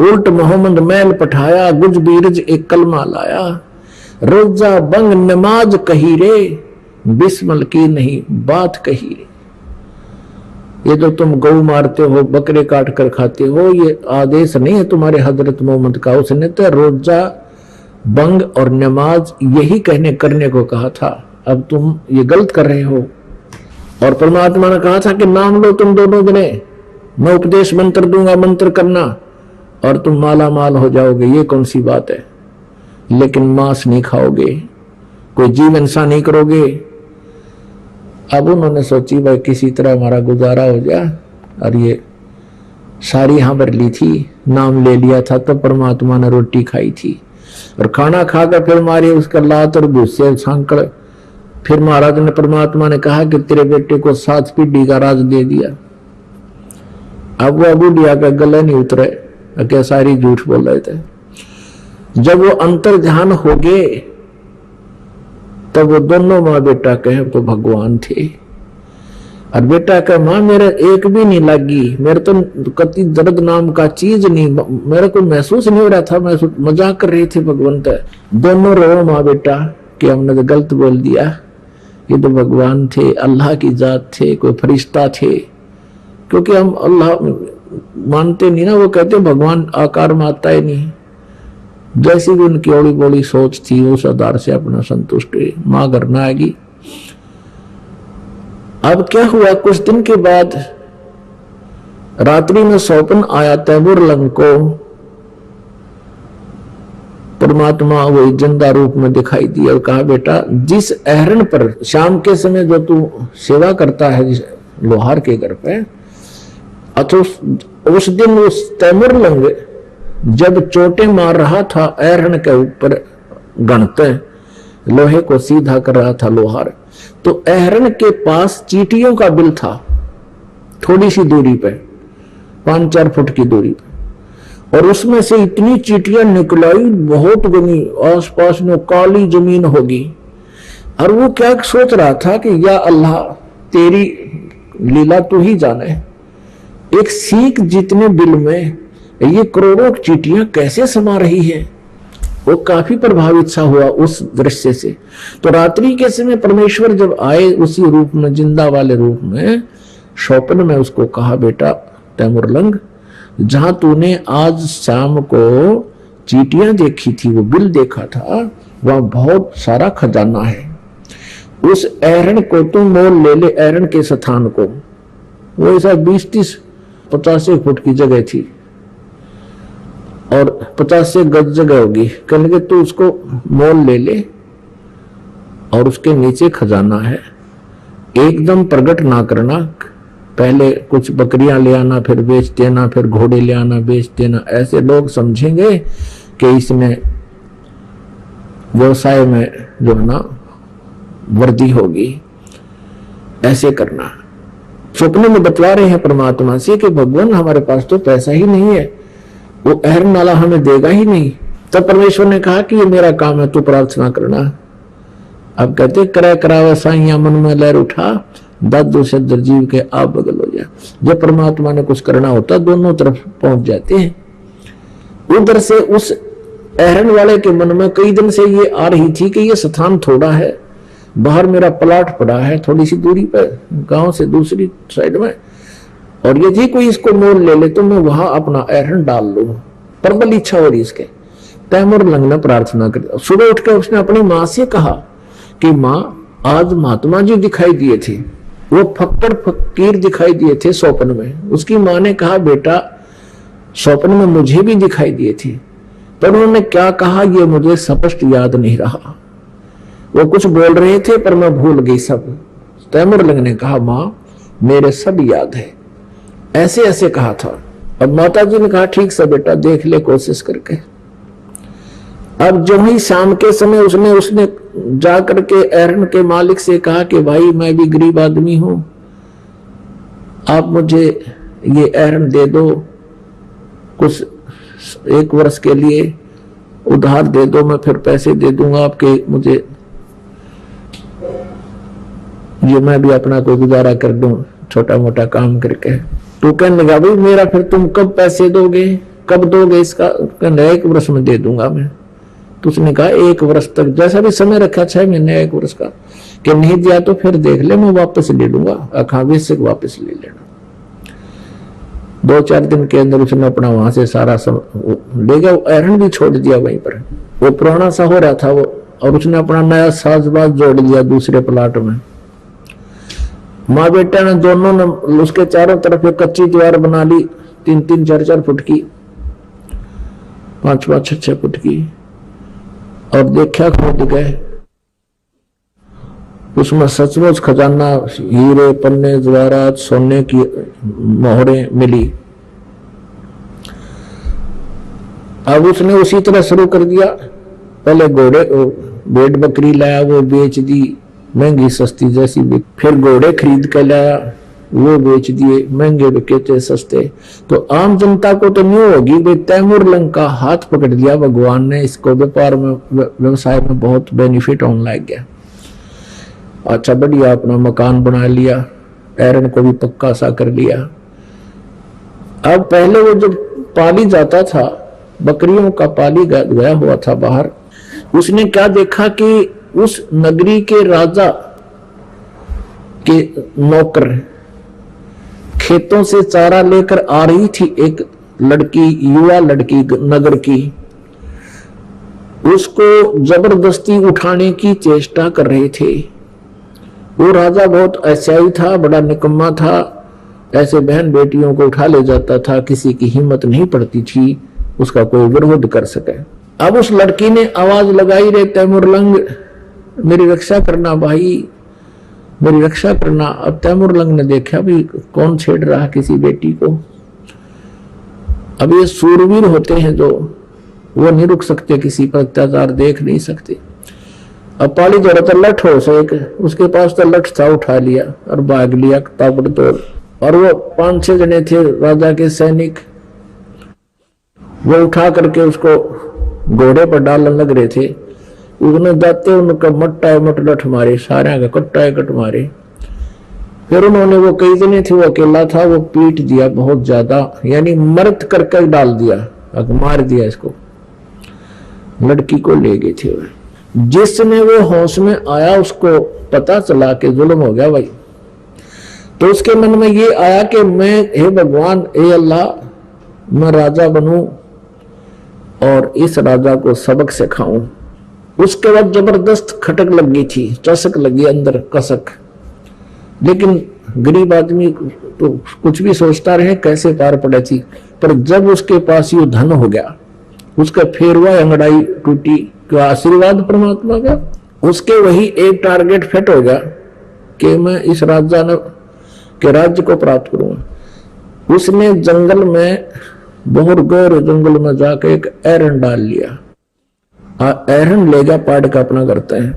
उल्ट मोहम्मद मैल पठाया, गुज बीरज एक कलमा लाया, रोजा बंग नमाज कही रे, बिस्मल की नहीं बात कही रे। ये जो तुम गौ मारते हो, बकरे काट कर खाते हो, ये आदेश नहीं है तुम्हारे हजरत मोहम्मद का, उसने तो रोजा बंग और नमाज यही कहने करने को कहा था, अब तुम ये गलत कर रहे हो। और परमात्मा ने कहा था कि नाम लो तुम दोनों जने, मैं उपदेश मंत्र दूंगा, मंत्र करना और तुम माला माल हो जाओगे, ये कौन सी बात है। लेकिन मांस नहीं खाओगे, कोई जीव हिंसा नहीं करोगे। अब उन्होंने सोची भाई किसी तरह हमारा गुजारा हो जाए, और ये सारी यहां भर ली थी, नाम ले लिया था, तो परमात्मा ने रोटी खाई थी, और खाना खाकर फिर मारे उसका लात और गुस्से सांकड़। फिर महाराज ने परमात्मा ने कहा कि तेरे बेटे को 7 पीढ़ी का राज दे दिया। अब वो अबू लिया का गले नहीं उतरे, क्या सारी झूठ बोल रहे थे। जब वो अंतर ध्यान हो गए तब वो दोनों माँ बेटा कहे तो भगवान थे, और बेटा कहे माँ मेरे एक भी नहीं लगी, मेरे तो कति दर्द नाम का चीज नहीं, मेरे को महसूस नहीं हो रहा था, मैं मजाक कर रहे थे भगवंत। दोनों रो माँ बेटा कि हमने तो गलत बोल दिया, ये तो भगवान थे, अल्लाह की जात थे, कोई फरिश्ता थे। क्योंकि हम अल्लाह मानते नहीं ना, वो कहते भगवान आकार में आता ही नहीं। जैसी भी उनकी ओड़ी बोली सोच थी, उस आधार से अपना संतुष्ट हुए, मां घर में आएगी। अब क्या हुआ, कुछ दिन के बाद रात्रि में स्वप्न आया तैमूरलंग को, परमात्मा वही जिंदा रूप में दिखाई दिया और कहा बेटा जिस अहरण पर शाम के समय जो तू सेवा करता है लोहार के घर पे, अथवा उस दिन उस तैमूरलंग जब चोटें मार रहा था अहरण के ऊपर गणते लोहे को सीधा कर रहा था लोहार, तो अहरण के पास चींटियों का बिल था, थोड़ी सी दूरी पे 5-4 फुट की दूरी पे, और उसमें से इतनी चींटियां निकलाई बहुत बनी, आसपास में काली जमीन होगी। और वो क्या सोच रहा था कि या अल्लाह तेरी लीला तू ही जाने, एक सीख जितने बिल में ये करोड़ों चींटियां कैसे समा रही है। वो काफी प्रभावित सा हुआ उस दृश्य से। तो रात्रि के समय परमेश्वर जब आए उसी रूप में, जिंदा वाले रूप में, स्वप्न में उसको कहा बेटा तैमूरलंग, जहां तूने आज शाम को चींटियां देखी थी, वो बिल देखा था, वहां बहुत सारा खजाना है। उस अहरण को तू मोल ले ले, अहरण के स्थान को। वो ऐसा 20-30-50 फुट की जगह थी और 50 गज जगह होगी। कहने के तू उसको मोल ले ले और उसके नीचे खजाना है, एकदम प्रकट ना करना, पहले कुछ बकरियां ले आना, फिर बेच देना, फिर घोड़े ले आना, बेच देना। ऐसे लोग समझेंगे कि इसमें व्यवसाय में जो है ना वृद्धि होगी, ऐसे करना। सपने में बतला रहे हैं परमात्मा से कि भगवान हमारे पास तो पैसा ही नहीं है, वो अहरण वाला हमें देगा ही नहीं। तब परमेश्वर ने कहा कि ये मेरा काम है, तू प्रार्थना करना। अब कहते करे करावे साइया मन में लहर उठा, दादू से दर्जीव के आप बगल हो जा। जब परमात्मा ने कुछ करना होता दोनों तरफ पहुंच जाते हैं। उधर से उस अहरण वाले के मन में कई दिन से ये आ रही थी कि ये स्थान थोड़ा है, बाहर मेरा प्लाट पड़ा है थोड़ी सी दूरी पर गांव से दूसरी साइड में, और यदि कोई इसको मोल ले ले तो मैं वहां अपना अहरण डाल लूं। प्रबल इच्छा हो रही इसके। तैमूर लंग ने प्रार्थना कर, सुबह उठ कर उसने अपनी माँ से कहा कि माँ आज महात्मा जी दिखाई दिए थे, वो फक्कर फकीर दिखाई दिए थे स्वप्न में। उसकी माँ ने कहा बेटा स्वप्न में मुझे भी दिखाई दिए थे, पर उन्होंने क्या कहा ये मुझे स्पष्ट याद नहीं रहा। वो कुछ बोल रहे थे पर मैं भूल गई सब। तैमूर लंग ने कहा माँ मेरे सब याद है, ऐसे ऐसे कहा था। अब माता जी ने कहा ठीक से बेटा देख ले कोशिश करके। अब जो ही शाम के समय उसने जा करके अहरण के मालिक से कहा कि भाई मैं भी गरीब आदमी हूं, आप मुझे ये अहरण दे दो, कुछ 1 वर्ष के लिए उधार दे दो, मैं फिर पैसे दे दूंगा आपके, मुझे ये मैं भी अपना कोई गुजारा कर दूं छोटा मोटा काम करके। तो कहने लगा भाई मेरा फिर तुम कब पैसे दोगे, कब दोगे इसका? कहने 1 वर्ष में दे दूंगा मैं। तो उसने कहा 1 वर्ष तक, जैसा भी समय रखा 6 महीने 1 वर्ष का, कि नहीं दिया तो फिर देख ले मैं वापस ले लूंगा, अखावे से वापस ले लेना। 2-4 दिन के अंदर उसने अपना वहां से सारा ले गया, अहरण भी छोड़ दिया वहीं पर। वो पुराना सा हो रहा था वो, और उसने अपना नया साजबाज जोड़ लिया दूसरे प्लाट में। माँ बेटा ने दोनों ने उसके चारों तरफ एक कच्ची दीवार बना ली, 3-3, 4-4 फुट की, 5-5, 6-6 फुट की, और देखा खोद गए उसमें सचमुच खजाना, हीरे पन्ने जवाहरात सोने की मोहरें मिली। अब उसने उसी तरह शुरू कर दिया। पहले घोड़े भेड़ बकरी लाया, वो बेच दी महंगी सस्ती जैसी, फिर घोड़े खरीद कर लाया, वो बेच दिए, महंगे बिके थे सस्ते। तो आम जनता को तो न्यू होगी भाई तैमूर लंग का हाथ पकड़ दिया भगवान ने, इसको व्यापार में व्यवसाय में बहुत बेनिफिट होने लग गया। अच्छा बढ़िया अपना मकान बना लिया, अहरण को भी पक्का सा कर लिया। अब पहले वो जब पाली जाता था, बकरियों का पाली गया हुआ था बाहर, उसने क्या देखा कि उस नगरी के राजा के नौकर खेतों से चारा लेकर आ रही थी एक लड़की, युवा लड़की नगर की, उसको जबरदस्ती उठाने की चेष्टा कर रहे थे। वो राजा बहुत ऐसाई था, बड़ा निकम्मा था, ऐसे बहन बेटियों को उठा ले जाता था, किसी की हिम्मत नहीं पड़ती थी उसका कोई विरोध कर सके। अब उस लड़की ने आवाज लगाई रे तैमूर लंग मेरी रक्षा करना भाई, मेरी रक्षा करना। अब तैमूर लंग ने देखा भी कौन छेड़ रहा किसी बेटी को। अब ये सूरवीर होते हैं जो, वो नहीं रुक सकते, किसी पर अत्याचार देख नहीं सकते। अब पाली दौड़ा तो लठ हो से एक, उसके पास तो लठ था, उठा लिया और भाग लिया ताबड़तोड़। और वो 5-6 जने थे राजा के सैनिक, वो उठा करके उसको घोड़े पर डालने लग रहे थे। उसने जाते उनका मट्टा मट लठ मारे, सारे का कट्टा कट मारे। फिर उन्होंने, वो कई जने थे, वो अकेला था, वो पीट दिया बहुत ज्यादा, यानी मर्द करके डाल दिया, मार दिया इसको। लड़की को ले गए थे। जिसने वो होश में आया उसको पता चला कि जुल्म हो गया भाई, तो उसके मन में ये आया कि मैं, हे भगवान, हे अल्लाह, मैं राजा बनूं और इस राजा को सबक सिखाऊं। उसके बाद जबरदस्त खटक लग गई थी, चसक लगी अंदर कसक। लेकिन गरीब आदमी तो कुछ भी सोचता रहे कैसे पार पड़े थी, पर जब उसके पास ये धन हो गया, उसका फेरवा अंगड़ाई टूटी, क्या आशीर्वाद परमात्मा का, उसके वही एक टारगेट फिट हो गया कि मैं इस राजा के राज्य को प्राप्त करूंगा। उसने जंगल में, बहुत गौर जंगल में जाकर एक अहरण डाल लिया। अहरण ले गया, पाड़ का अपना करते हैं,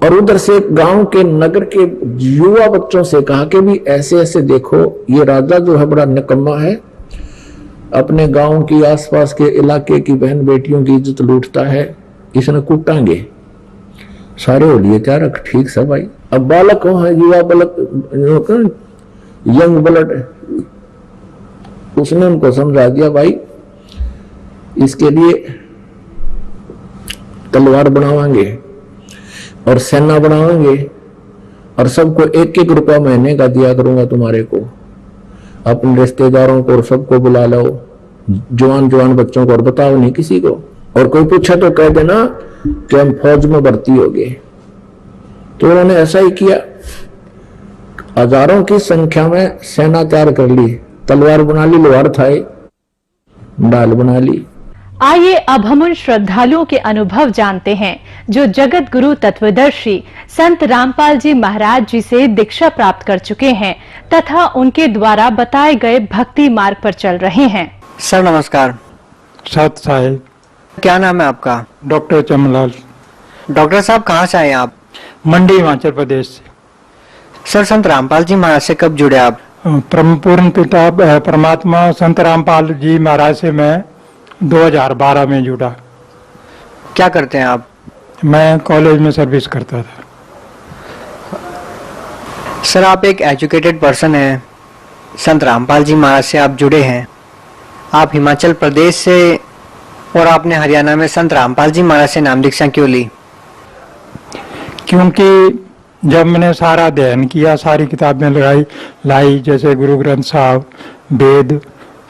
और उधर से गांव के नगर के युवा बच्चों से कहा कि भी ऐसे ऐसे देखो, ये राजा जो है बड़ा निकम्मा है, अपने गांव की आसपास के इलाके की बहन बेटियों की इज्जत लूटता है, इसने कूटांगे। सारे हो लिए क्या रख, ठीक सब भाई। अब बालक हो है, युवा बालक, यंग ब्लड, उसने उनको समझा दिया भाई इसके लिए तलवार बनावांगे और सेना बनावांगे और सबको 1-1 रुपया महीने का दिया करूंगा तुम्हारे को, अपने रिश्तेदारों को और सबको बुला लो, जवान जवान बच्चों को, और बताओ नहीं किसी को, और कोई पूछा तो कह देना कि हम फौज में भर्ती हो गए। तो उन्होंने ऐसा ही किया, हजारों की संख्या में सेना तैयार कर ली, तलवार बना ली, लोहार थाए डाल बना ली। आइए अब हम उन श्रद्धालुओं के अनुभव जानते हैं जो जगत गुरु तत्वदर्शी संत रामपाल जी महाराज जी से दीक्षा प्राप्त कर चुके हैं तथा उनके द्वारा बताए गए भक्ति मार्ग पर चल रहे हैं। सर नमस्कार। सत साहिब। क्या नाम है आपका? डॉक्टर चमनलाल। डॉक्टर साहब कहाँ से आए आप? मंडी हिमाचल प्रदेश से। सर संत रामपाल जी महाराज से कब जुड़े आप? पूर्ण पिता परमात्मा संत रामपाल जी महाराज से मैं 2012 में जुड़ा। क्या करते हैं आप? मैं कॉलेज में सर्विस करता था। सर आप एक एजुकेटेड पर्सन हैं, संत रामपाल जी महाराज से आप जुड़े हैं, आप हिमाचल प्रदेश से और आपने हरियाणा में संत रामपाल जी महाराज से नाम दीक्षा क्यों ली? क्योंकि जब मैंने सारा अध्ययन किया, सारी किताबें लाई, जैसे गुरु ग्रंथ साहब, वेद,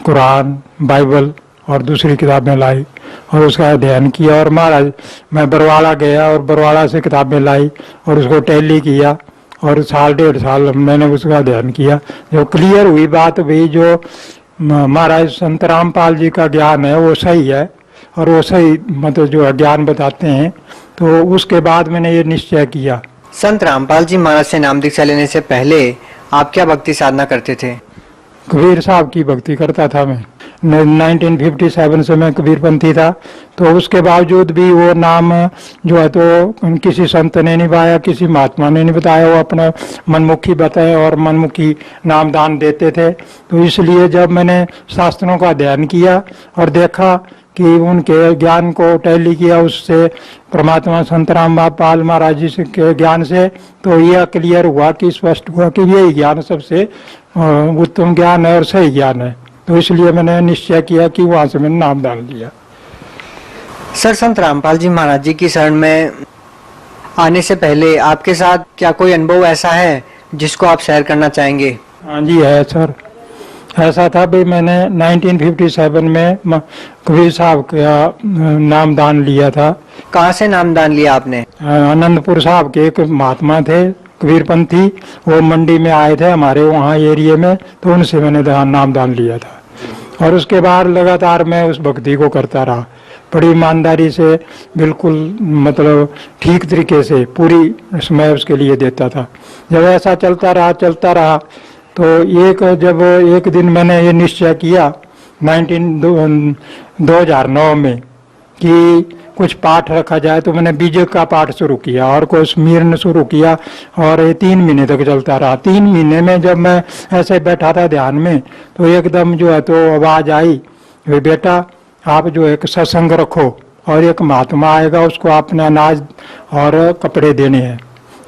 कुरान, बाइबल और दूसरी किताबें लाई और उसका अध्ययन किया, और महाराज मैं बरवाड़ा गया और बरवाड़ा से किताबें लाई और उसको टैली किया और 1.5 साल मैंने उसका अध्ययन किया। जो क्लियर हुई बात वही जो महाराज संत रामपाल जी का ज्ञान है वो सही है और वो सही मतलब जो ज्ञान बताते हैं, तो उसके बाद मैंने ये निश्चय किया। संत रामपाल जी महाराज से नाम दीक्षा लेने से पहले आप क्या भक्ति साधना करते थे? कबीर साहब की भक्ति करता था मैं। 1957 से मैं कबीरपंथी था, तो उसके बावजूद भी वो नाम जो है तो किसी संत ने नहीं बताया, किसी महात्मा ने नहीं बताया, वो अपना मनमुखी बताए और मनमुखी नाम दान देते थे। तो इसलिए जब मैंने शास्त्रों का अध्ययन किया और देखा कि उनके ज्ञान को टैली किया उससे, परमात्मा संत रामपाल महाराज जी के ज्ञान से, तो यह क्लियर हुआ कि स्पष्ट हुआ कि यही ज्ञान सबसे उत्तम ज्ञान है और सही ज्ञान है। तो इसलिए मैंने निश्चय किया कि वहां से मैंने नाम डाल दिया। सर संत रामपाल जी महाराज जी की शरण में आने से पहले आपके साथ क्या कोई अनुभव ऐसा है जिसको आप शेयर करना चाहेंगे? हाँ जी है सर। ऐसा था भाई, मैंने 1957 में कबीर साहब का नाम दान लिया था। कहाँ से नाम दान लिया आपने? आनंदपुर साहब के एक महात्मा थे कबीरपंथी, वो मंडी में आए थे हमारे वहाँ एरिया में, तो उनसे मैंने नाम दान लिया था। और उसके बाद लगातार मैं उस भक्ति को करता रहा, बड़ी ईमानदारी से, बिल्कुल मतलब ठीक तरीके से पूरी समय उसके लिए देता था। जब ऐसा चलता रहा तो एक दिन मैंने ये निश्चय किया 2009 में कि कुछ पाठ रखा जाए, तो मैंने बीजक का पाठ शुरू किया और कोई स्मीर्ण शुरू किया और ये 3 महीने तक चलता रहा। 3 महीने में जब मैं ऐसे बैठा था ध्यान में, तो एकदम जो है तो आवाज आई, वे बेटा आप जो एक सत्संग रखो और एक महात्मा आएगा, उसको आपने अनाज और कपड़े देने हैं।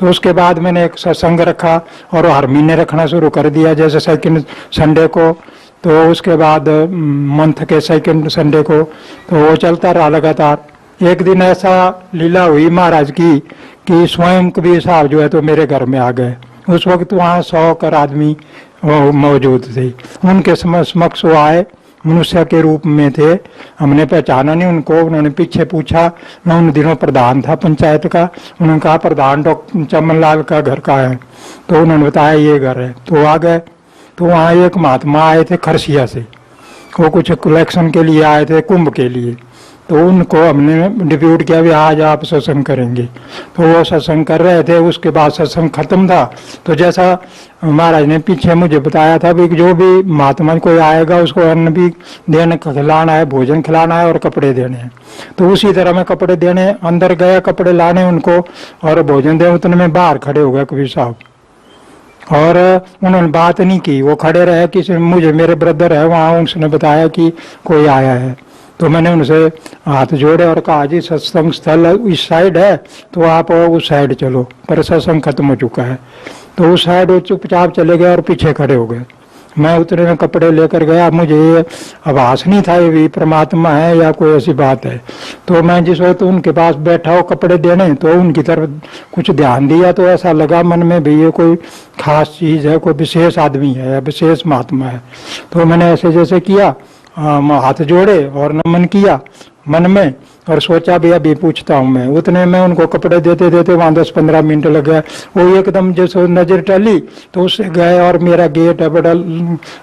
तो उसके बाद मैंने एक सत्संग रखा और हर महीने रखना शुरू कर दिया, जैसे सेकंड संडे को, तो उसके बाद मंथ के सेकंड संडे को, तो वो चलता रहा लगातार। एक दिन ऐसा लीला हुई महाराज की कि स्वयं कबीर साहब जो है तो मेरे घर में आ गए। उस वक्त वहाँ 100 आदमी मौजूद थे। उनके समक्ष वो आए, मनुष्य के रूप में थे, हमने पहचाना नहीं उनको। उन्होंने पीछे पूछा, मैं उन दिनों प्रधान था पंचायत का। उन्होंने कहा प्रधान डॉक्टर चमनलाल का घर का है, तो उन्होंने बताया ये घर है। तो आ गए, तो वहाँ एक महात्मा आए थे खरसिया से, वो कुछ कलेक्शन के लिए आए थे, कुंभ के लिए। तो उनको हमने डिप्यूट किया भी आज आप सत्संग करेंगे। तो वो सत्संग कर रहे थे। उसके बाद सत्संग खत्म था तो जैसा महाराज ने पीछे मुझे बताया था भी जो भी महात्मा कोई आएगा उसको अन्न भी देने खिलाना है, भोजन खिलाना है और कपड़े देने हैं। तो उसी तरह मैं कपड़े देने अंदर गया, कपड़े लाने उनको और भोजन दे। उतने में बाहर खड़े हो गए कबीर साहब और उन्होंने बात नहीं की, वो खड़े रहे। किसी मुझे मेरे ब्रदर है वहाँ, उसने बताया कि कोई आया है। तो मैंने उनसे हाथ जोड़े और कहा जी सत्संग स्थल इस साइड है तो आप उस साइड चलो, पर सत्संग खत्म हो चुका है। तो उस साइड वो चुपचाप चले गए और पीछे खड़े हो गए। मैं उतने में कपड़े लेकर गया, मुझे ये आभास नहीं था ये भी परमात्मा है या कोई ऐसी बात है। तो मैं जिस वक्त उनके पास बैठा हो कपड़े देने तो उनकी तरफ कुछ ध्यान दिया तो ऐसा लगा मन में भी ये कोई खास चीज है, कोई विशेष आदमी है या विशेष महात्मा है। तो मैंने ऐसे जैसे किया, हाथ जोड़े और नमन किया मन में और सोचा भी अभी पूछता हूँ मैं। उतने में उनको कपड़े देते देते वहां 10-15 मिनट लग गए। वो एकदम जैसे नजर टली तो उससे गए और मेरा गेट है बड़ा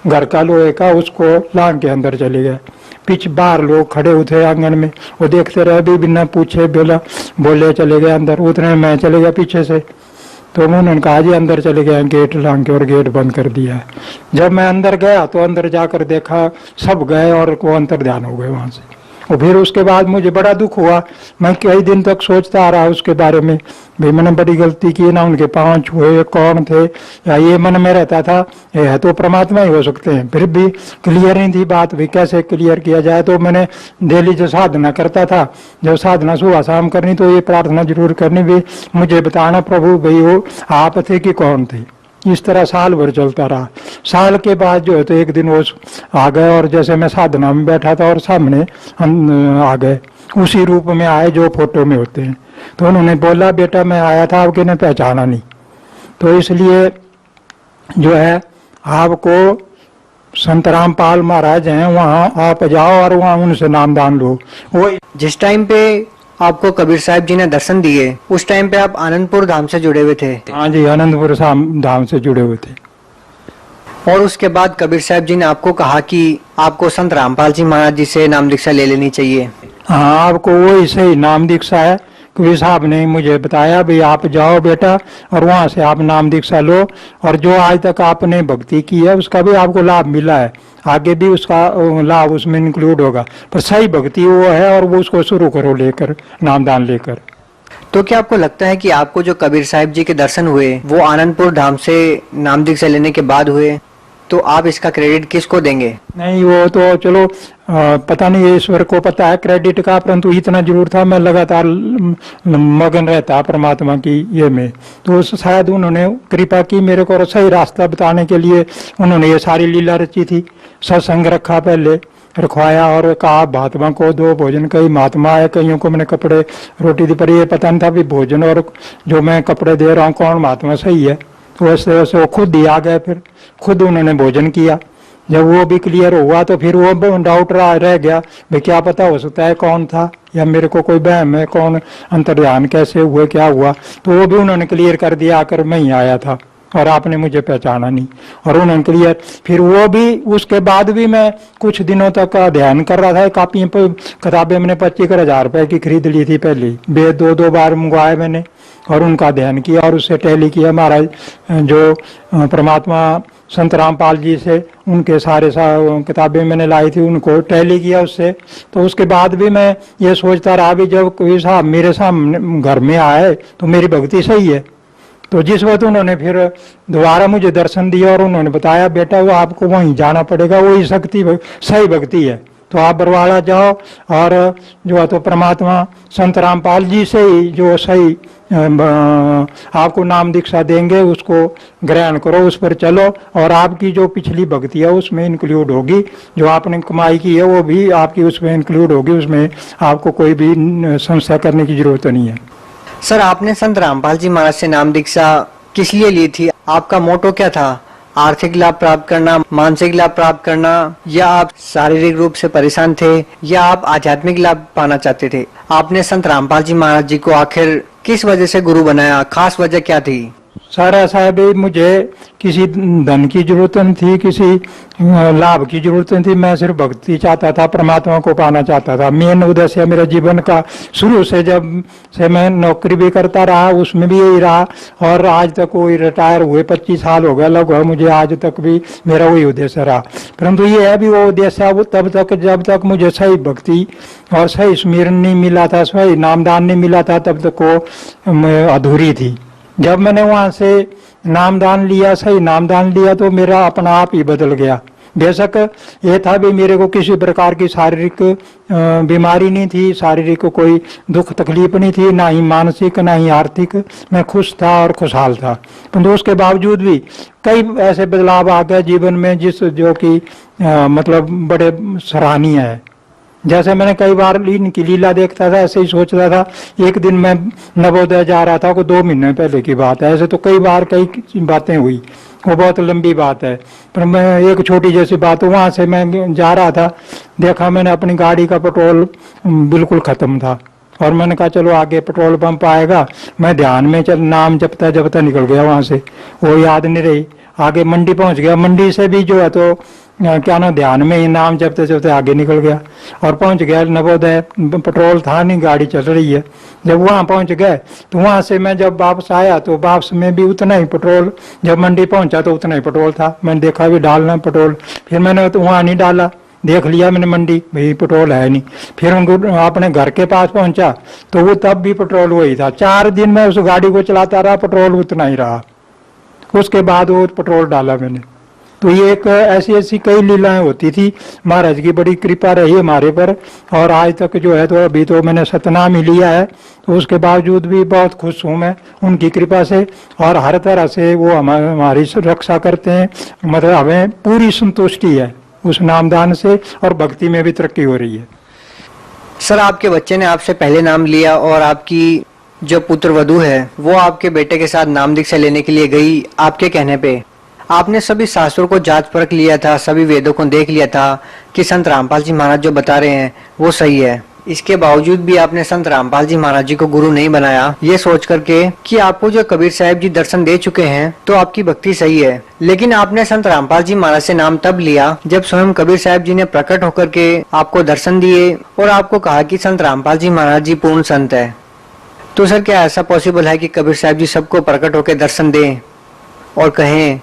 घर का लोहे का, उसको लांग के अंदर चले गए। पीछे बाहर लोग खड़े हुए आंगन में, वो देखते रहे भी बिना पूछे बोले चले गए अंदर। उतने में मैं चले गया पीछे से। तो उन्होंने कहा जी अंदर चले गए, गेट लांग के और गेट बंद कर दिया। जब मैं अंदर गया तो अंदर जाकर देखा सब गए और वो अंतर ध्यान हो गए वहां से। और फिर उसके बाद मुझे बड़ा दुख हुआ। मैं कई दिन तक सोचता आ रहा उसके बारे में, भाई मैंने बड़ी गलती की ना, उनके पांव छुए कौन थे या ये मन में रहता था ये है तो परमात्मा ही हो सकते हैं। फिर भी क्लियर नहीं थी बात, भी कैसे क्लियर किया जाए। तो मैंने डेली जो साधना करता था, जब साधना सुबह शाम करनी तो ये प्रार्थना जरूर करनी भी मुझे बताना प्रभु भाई वो आप थे कि कौन थे। इस तरह साल भर चलता रहा। साल के बाद जो है तो एक दिन वो आ गए और जैसे मैं साधना में बैठा था और सामने आ गए, उसी रूप में आए जो फोटो में होते हैं। तो उन्होंने बोला बेटा मैं आया था आपके ने पहचाना नहीं, तो इसलिए जो है आपको संत रामपाल महाराज हैं वहाँ आप जाओ और वहाँ उनसे नामदान लो। वो जिस टाइम पे आपको कबीर साहब जी ने दर्शन दिए उस टाइम पे आप आनंदपुर धाम से जुड़े हुए थे? हाँ जी, आनंदपुर धाम से जुड़े हुए थे। और उसके बाद कबीर साहब जी ने आपको कहा कि आपको संत रामपाल जी महाराज जी से नाम दीक्षा ले लेनी चाहिए। हाँ, आपको वही सही नाम दीक्षा है। कबीर साहब ने मुझे बताया भाई आप जाओ बेटा और वहां से आप नाम दीक्षा लो और जो आज तक आपने भक्ति की है उसका भी आपको लाभ मिला है, आगे भी उसका लाभ उसमें इंक्लूड होगा। पर सही भक्ति वो है और वो उसको शुरू करो लेकर, नामदान लेकर। तो क्या आपको लगता है कि आपको जो कबीर साहब जी के दर्शन हुए वो आनंदपुर धाम से नाम दीक्षा लेने के बाद हुए? तो आप इसका क्रेडिट किसको देंगे? नहीं वो तो चलो पता नहीं, ईश्वर को पता है क्रेडिट का, परंतु इतना जरूर था मैं लगातार मगन रहता परमात्मा की ये में। तो शायद उन्होंने कृपा की मेरे को सही रास्ता बताने के लिए। उन्होंने ये सारी लीला रची थी। सत्संग रखा, पहले रखवाया और कहा महात्मा को दो भोजन, कई महात्मा है कईयों को मैंने कपड़े रोटी दी, पर ये पता नहीं था भी भोजन और जो मैं कपड़े दे रहा हूँ कौन महात्मा सही है। तो वैसे वैसे वो खुद ही आ गए, फिर खुद उन्होंने भोजन किया। जब वो भी क्लियर हुआ तो फिर वो डाउट रह गया भाई क्या पता हो सकता है कौन था या मेरे को कोई बहम है, कौन अंतर्ध्यान कैसे हुए क्या हुआ। तो वो भी उन्होंने क्लियर कर दिया, आकर मैं ही आया था और आपने मुझे पहचाना नहीं। और उन्होंने क्लियर, फिर वो भी उसके बाद भी मैं कुछ दिनों तक अध्ययन कर रहा था। कापियां किताबें मैंने 25,000 रुपए की खरीद ली थी पहले, वेद दो बार मंगवाए मैंने और उनका अध्ययन किया और उससे टैली किया। महाराज जो परमात्मा संत रामपाल जी से उनके सारे किताबें मैंने लाई थी, उनको टैली किया उससे। तो उसके बाद भी मैं ये सोचता रहा भी जब कोई साहब मेरे सामने घर में आए तो मेरी भक्ति सही है। तो जिस वक्त उन्होंने फिर दोबारा मुझे दर्शन दिया और उन्होंने बताया बेटा वो आपको वहीं जाना पड़ेगा, वही शक्ति सही भक्ति है, तो आप बरवाड़ा जाओ और जो है तो परमात्मा संत रामपाल जी से ही जो सही आपको नाम दीक्षा देंगे उसको ग्रहण करो, उस पर चलो और आपकी जो पिछली भक्ति है उसमें इंक्लूड होगी। जो आपने कमाई की है वो भी आपकी उसमें इंक्लूड होगी, उसमें आपको कोई भी संशय करने की जरूरत नहीं है। सर, आपने संत रामपाल जी महाराज से नाम दीक्षा किस लिए ली थी? आपका मोटो क्या था? आर्थिक लाभ प्राप्त करना, मानसिक लाभ प्राप्त करना, या आप शारीरिक रूप से परेशान थे, या आप आध्यात्मिक लाभ पाना चाहते थे? आपने संत रामपाल जी महाराज जी को आखिर किस वजह से गुरु बनाया? खास वजह क्या थी? सर ऐसा है भाई, मुझे किसी धन की जरूरत नहीं थी, किसी लाभ की जरूरत नहीं थी। मैं सिर्फ भक्ति चाहता था, परमात्मा को पाना चाहता था। मेन उद्देश्य मेरा जीवन का शुरू से, जब से मैं नौकरी भी करता रहा उसमें भी यही रहा, और आज तक वही रिटायर हुए 25 साल हो गए लगभग, मुझे आज तक भी मेरा वही उद्देश्य रहा। परंतु ये है भी वो उद्देश्य वो तब तक जब तक मुझे सही भक्ति और सही स्मरण नहीं मिला था, सही नामदान नहीं मिला था, तब तक वो अधूरी थी। जब मैंने वहां से नामदान लिया, सही नामदान लिया, तो मेरा अपना आप ही बदल गया। बेशक ये था भी मेरे को किसी प्रकार की शारीरिक बीमारी नहीं थी, शारीरिक कोई दुख तकलीफ नहीं थी, ना ही मानसिक ना ही आर्थिक। मैं खुश था और खुशहाल था। परंतु उसके बावजूद भी कई ऐसे बदलाव आ गए जीवन में जिस जो कि मतलब बड़े सराहनीय है। जैसे मैंने कई बार इनकी लीला देखता था, ऐसे ही सोचता था। एक दिन मैं नवोदय जा रहा था, को 2 महीने पहले की बात है। ऐसे तो कई बार कई बातें हुई, वो बहुत लंबी बात है, पर मैं एक छोटी जैसी बात, वहां से मैं जा रहा था, देखा मैंने अपनी गाड़ी का पेट्रोल बिल्कुल खत्म था, और मैंने कहा चलो आगे पेट्रोल पंप आएगा। मैं ध्यान में चल नाम जपता जपता निकल गया वहां से, वो याद नहीं रही। आगे मंडी पहुंच गया, मंडी से भी जो है तो क्या ना ध्यान में ही नाम जपते जपते आगे निकल गया और पहुंच गया नवोदय। पेट्रोल था नहीं, गाड़ी चल रही है। जब वहां पहुंच गए तो वहां से मैं जब वापस आया तो वापस में भी उतना ही पेट्रोल, जब मंडी पहुंचा तो उतना ही पेट्रोल था। मैंने देखा भी डालना पेट्रोल, फिर मैंने तो वहां नहीं डाला, देख लिया मैंने मंडी, भाई पेट्रोल है नहीं। फिर उनको अपने घर के पास पहुंचा तो वो तब भी पेट्रोल वही था। 4 दिन में उस गाड़ी को चलाता रहा, पेट्रोल उतना ही रहा। उसके बाद वो पेट्रोल डाला मैंने। तो ये एक ऐसी ऐसी कई लीलाएं होती थी। महाराज की बड़ी कृपा रही हमारे पर, और आज तक जो है तो अभी तो मैंने सतनाम ही लिया है, तो उसके बावजूद भी बहुत खुश हूँ मैं उनकी कृपा से। और हर तरह से वो हमारी रक्षा करते हैं, मतलब हमें पूरी संतुष्टि है उस नामदान से, और भक्ति में भी तरक्की हो रही है। सर, आपके बच्चे ने आपसे पहले नाम लिया और आपकी जो पुत्र वधू है वो आपके बेटे के साथ नाम दीक्षा लेने के लिए गई। आपके कहने पे आपने सभी शास्त्रों को जांच परख लिया था, सभी वेदों को देख लिया था कि संत रामपाल जी महाराज जो बता रहे हैं वो सही है। इसके बावजूद भी आपने संत रामपाल जी महाराज जी को गुरु नहीं बनाया, ये सोच करके कि आपको जो कबीर साहब जी दर्शन दे चुके हैं तो आपकी भक्ति सही है। लेकिन आपने संत रामपाल जी महाराज से नाम तब लिया जब स्वयं कबीर साहब जी ने प्रकट होकर के आपको दर्शन दिए और आपको कहा कि संत रामपाल जी महाराज जी पूर्ण संत है। तो सर, क्या ऐसा पॉसिबल है कि कबीर साहब जी सबको प्रकट होकर दर्शन दें और कहें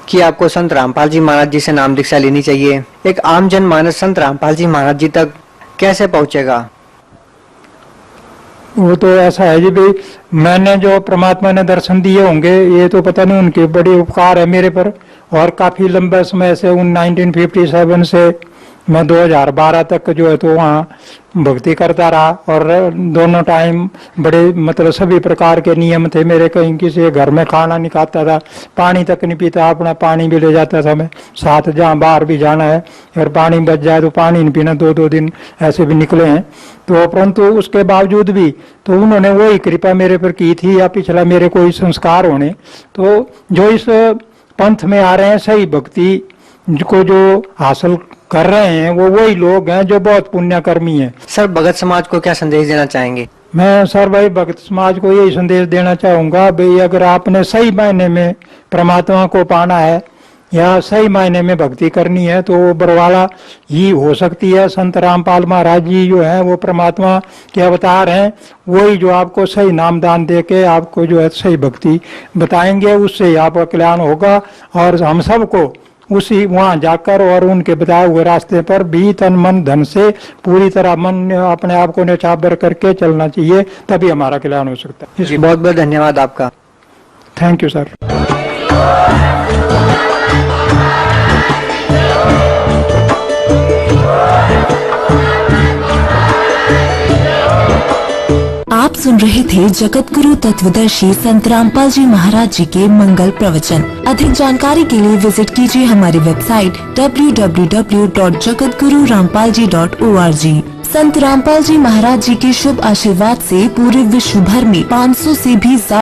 कि आपको संत रामपाल जी महाराज जी से नाम दीक्षा लेनी चाहिए? एक आम जन मानस संत रामपाल जी महाराज जी तक कैसे पहुंचेगा? वो तो ऐसा है जी भाई, मैंने जो परमात्मा ने दर्शन दिए होंगे ये तो पता नहीं, उनके बड़े उपकार है मेरे पर। और काफी लंबे समय से 1957 से मैं 2012 तक जो है तो वहाँ भक्ति करता रहा, और दोनों टाइम बड़े मतलब सभी प्रकार के नियम थे मेरे। कहीं किसी घर में खाना नहीं खाता था, पानी तक नहीं पीता, अपना पानी भी ले जाता था मैं साथ, जहाँ बाहर भी जाना है और पानी बच जाए तो पानी नहीं पीना। 2-2 दिन ऐसे भी निकले हैं। तो परंतु उसके बावजूद भी तो उन्होंने वही कृपा मेरे पर की थी, या पिछला मेरे कोई संस्कार होने। तो जो इस पंथ में आ रहे हैं, सही भक्ति को जो हासिल कर रहे हैं, वो वही लोग हैं जो बहुत पुण्यकर्मी हैं। सर, भगत समाज को क्या संदेश देना चाहेंगे? मैं सर भाई भगत समाज को यही संदेश देना चाहूंगा भाई, अगर आपने सही मायने में परमात्मा को पाना है या सही मायने में भक्ति करनी है तो वो बरवाला ही हो सकती है। संत रामपाल महाराज जी जो है वो परमात्मा के अवतार हैं, वही जो आपको सही नामदान दे के आपको जो है सही भक्ति बताएंगे, उससे आपका कल्याण होगा। और हम सबको उसी वहां जाकर और उनके बताए हुए रास्ते पर भी तन मन धन से पूरी तरह मन अपने आप को न्यौछावर करके चलना चाहिए, तभी हमारा कल्याण हो सकता है। जी, बहुत बहुत धन्यवाद आपका। Thank you sir. आप सुन रहे थे जगत गुरु तत्वदर्शी संत रामपाल जी महाराज जी के मंगल प्रवचन। अधिक जानकारी के लिए विजिट कीजिए हमारी वेबसाइट www.jagatgururampalji.org। संत रामपाल जी महाराज जी के शुभ आशीर्वाद से पूरे विश्व भर में 500 से भी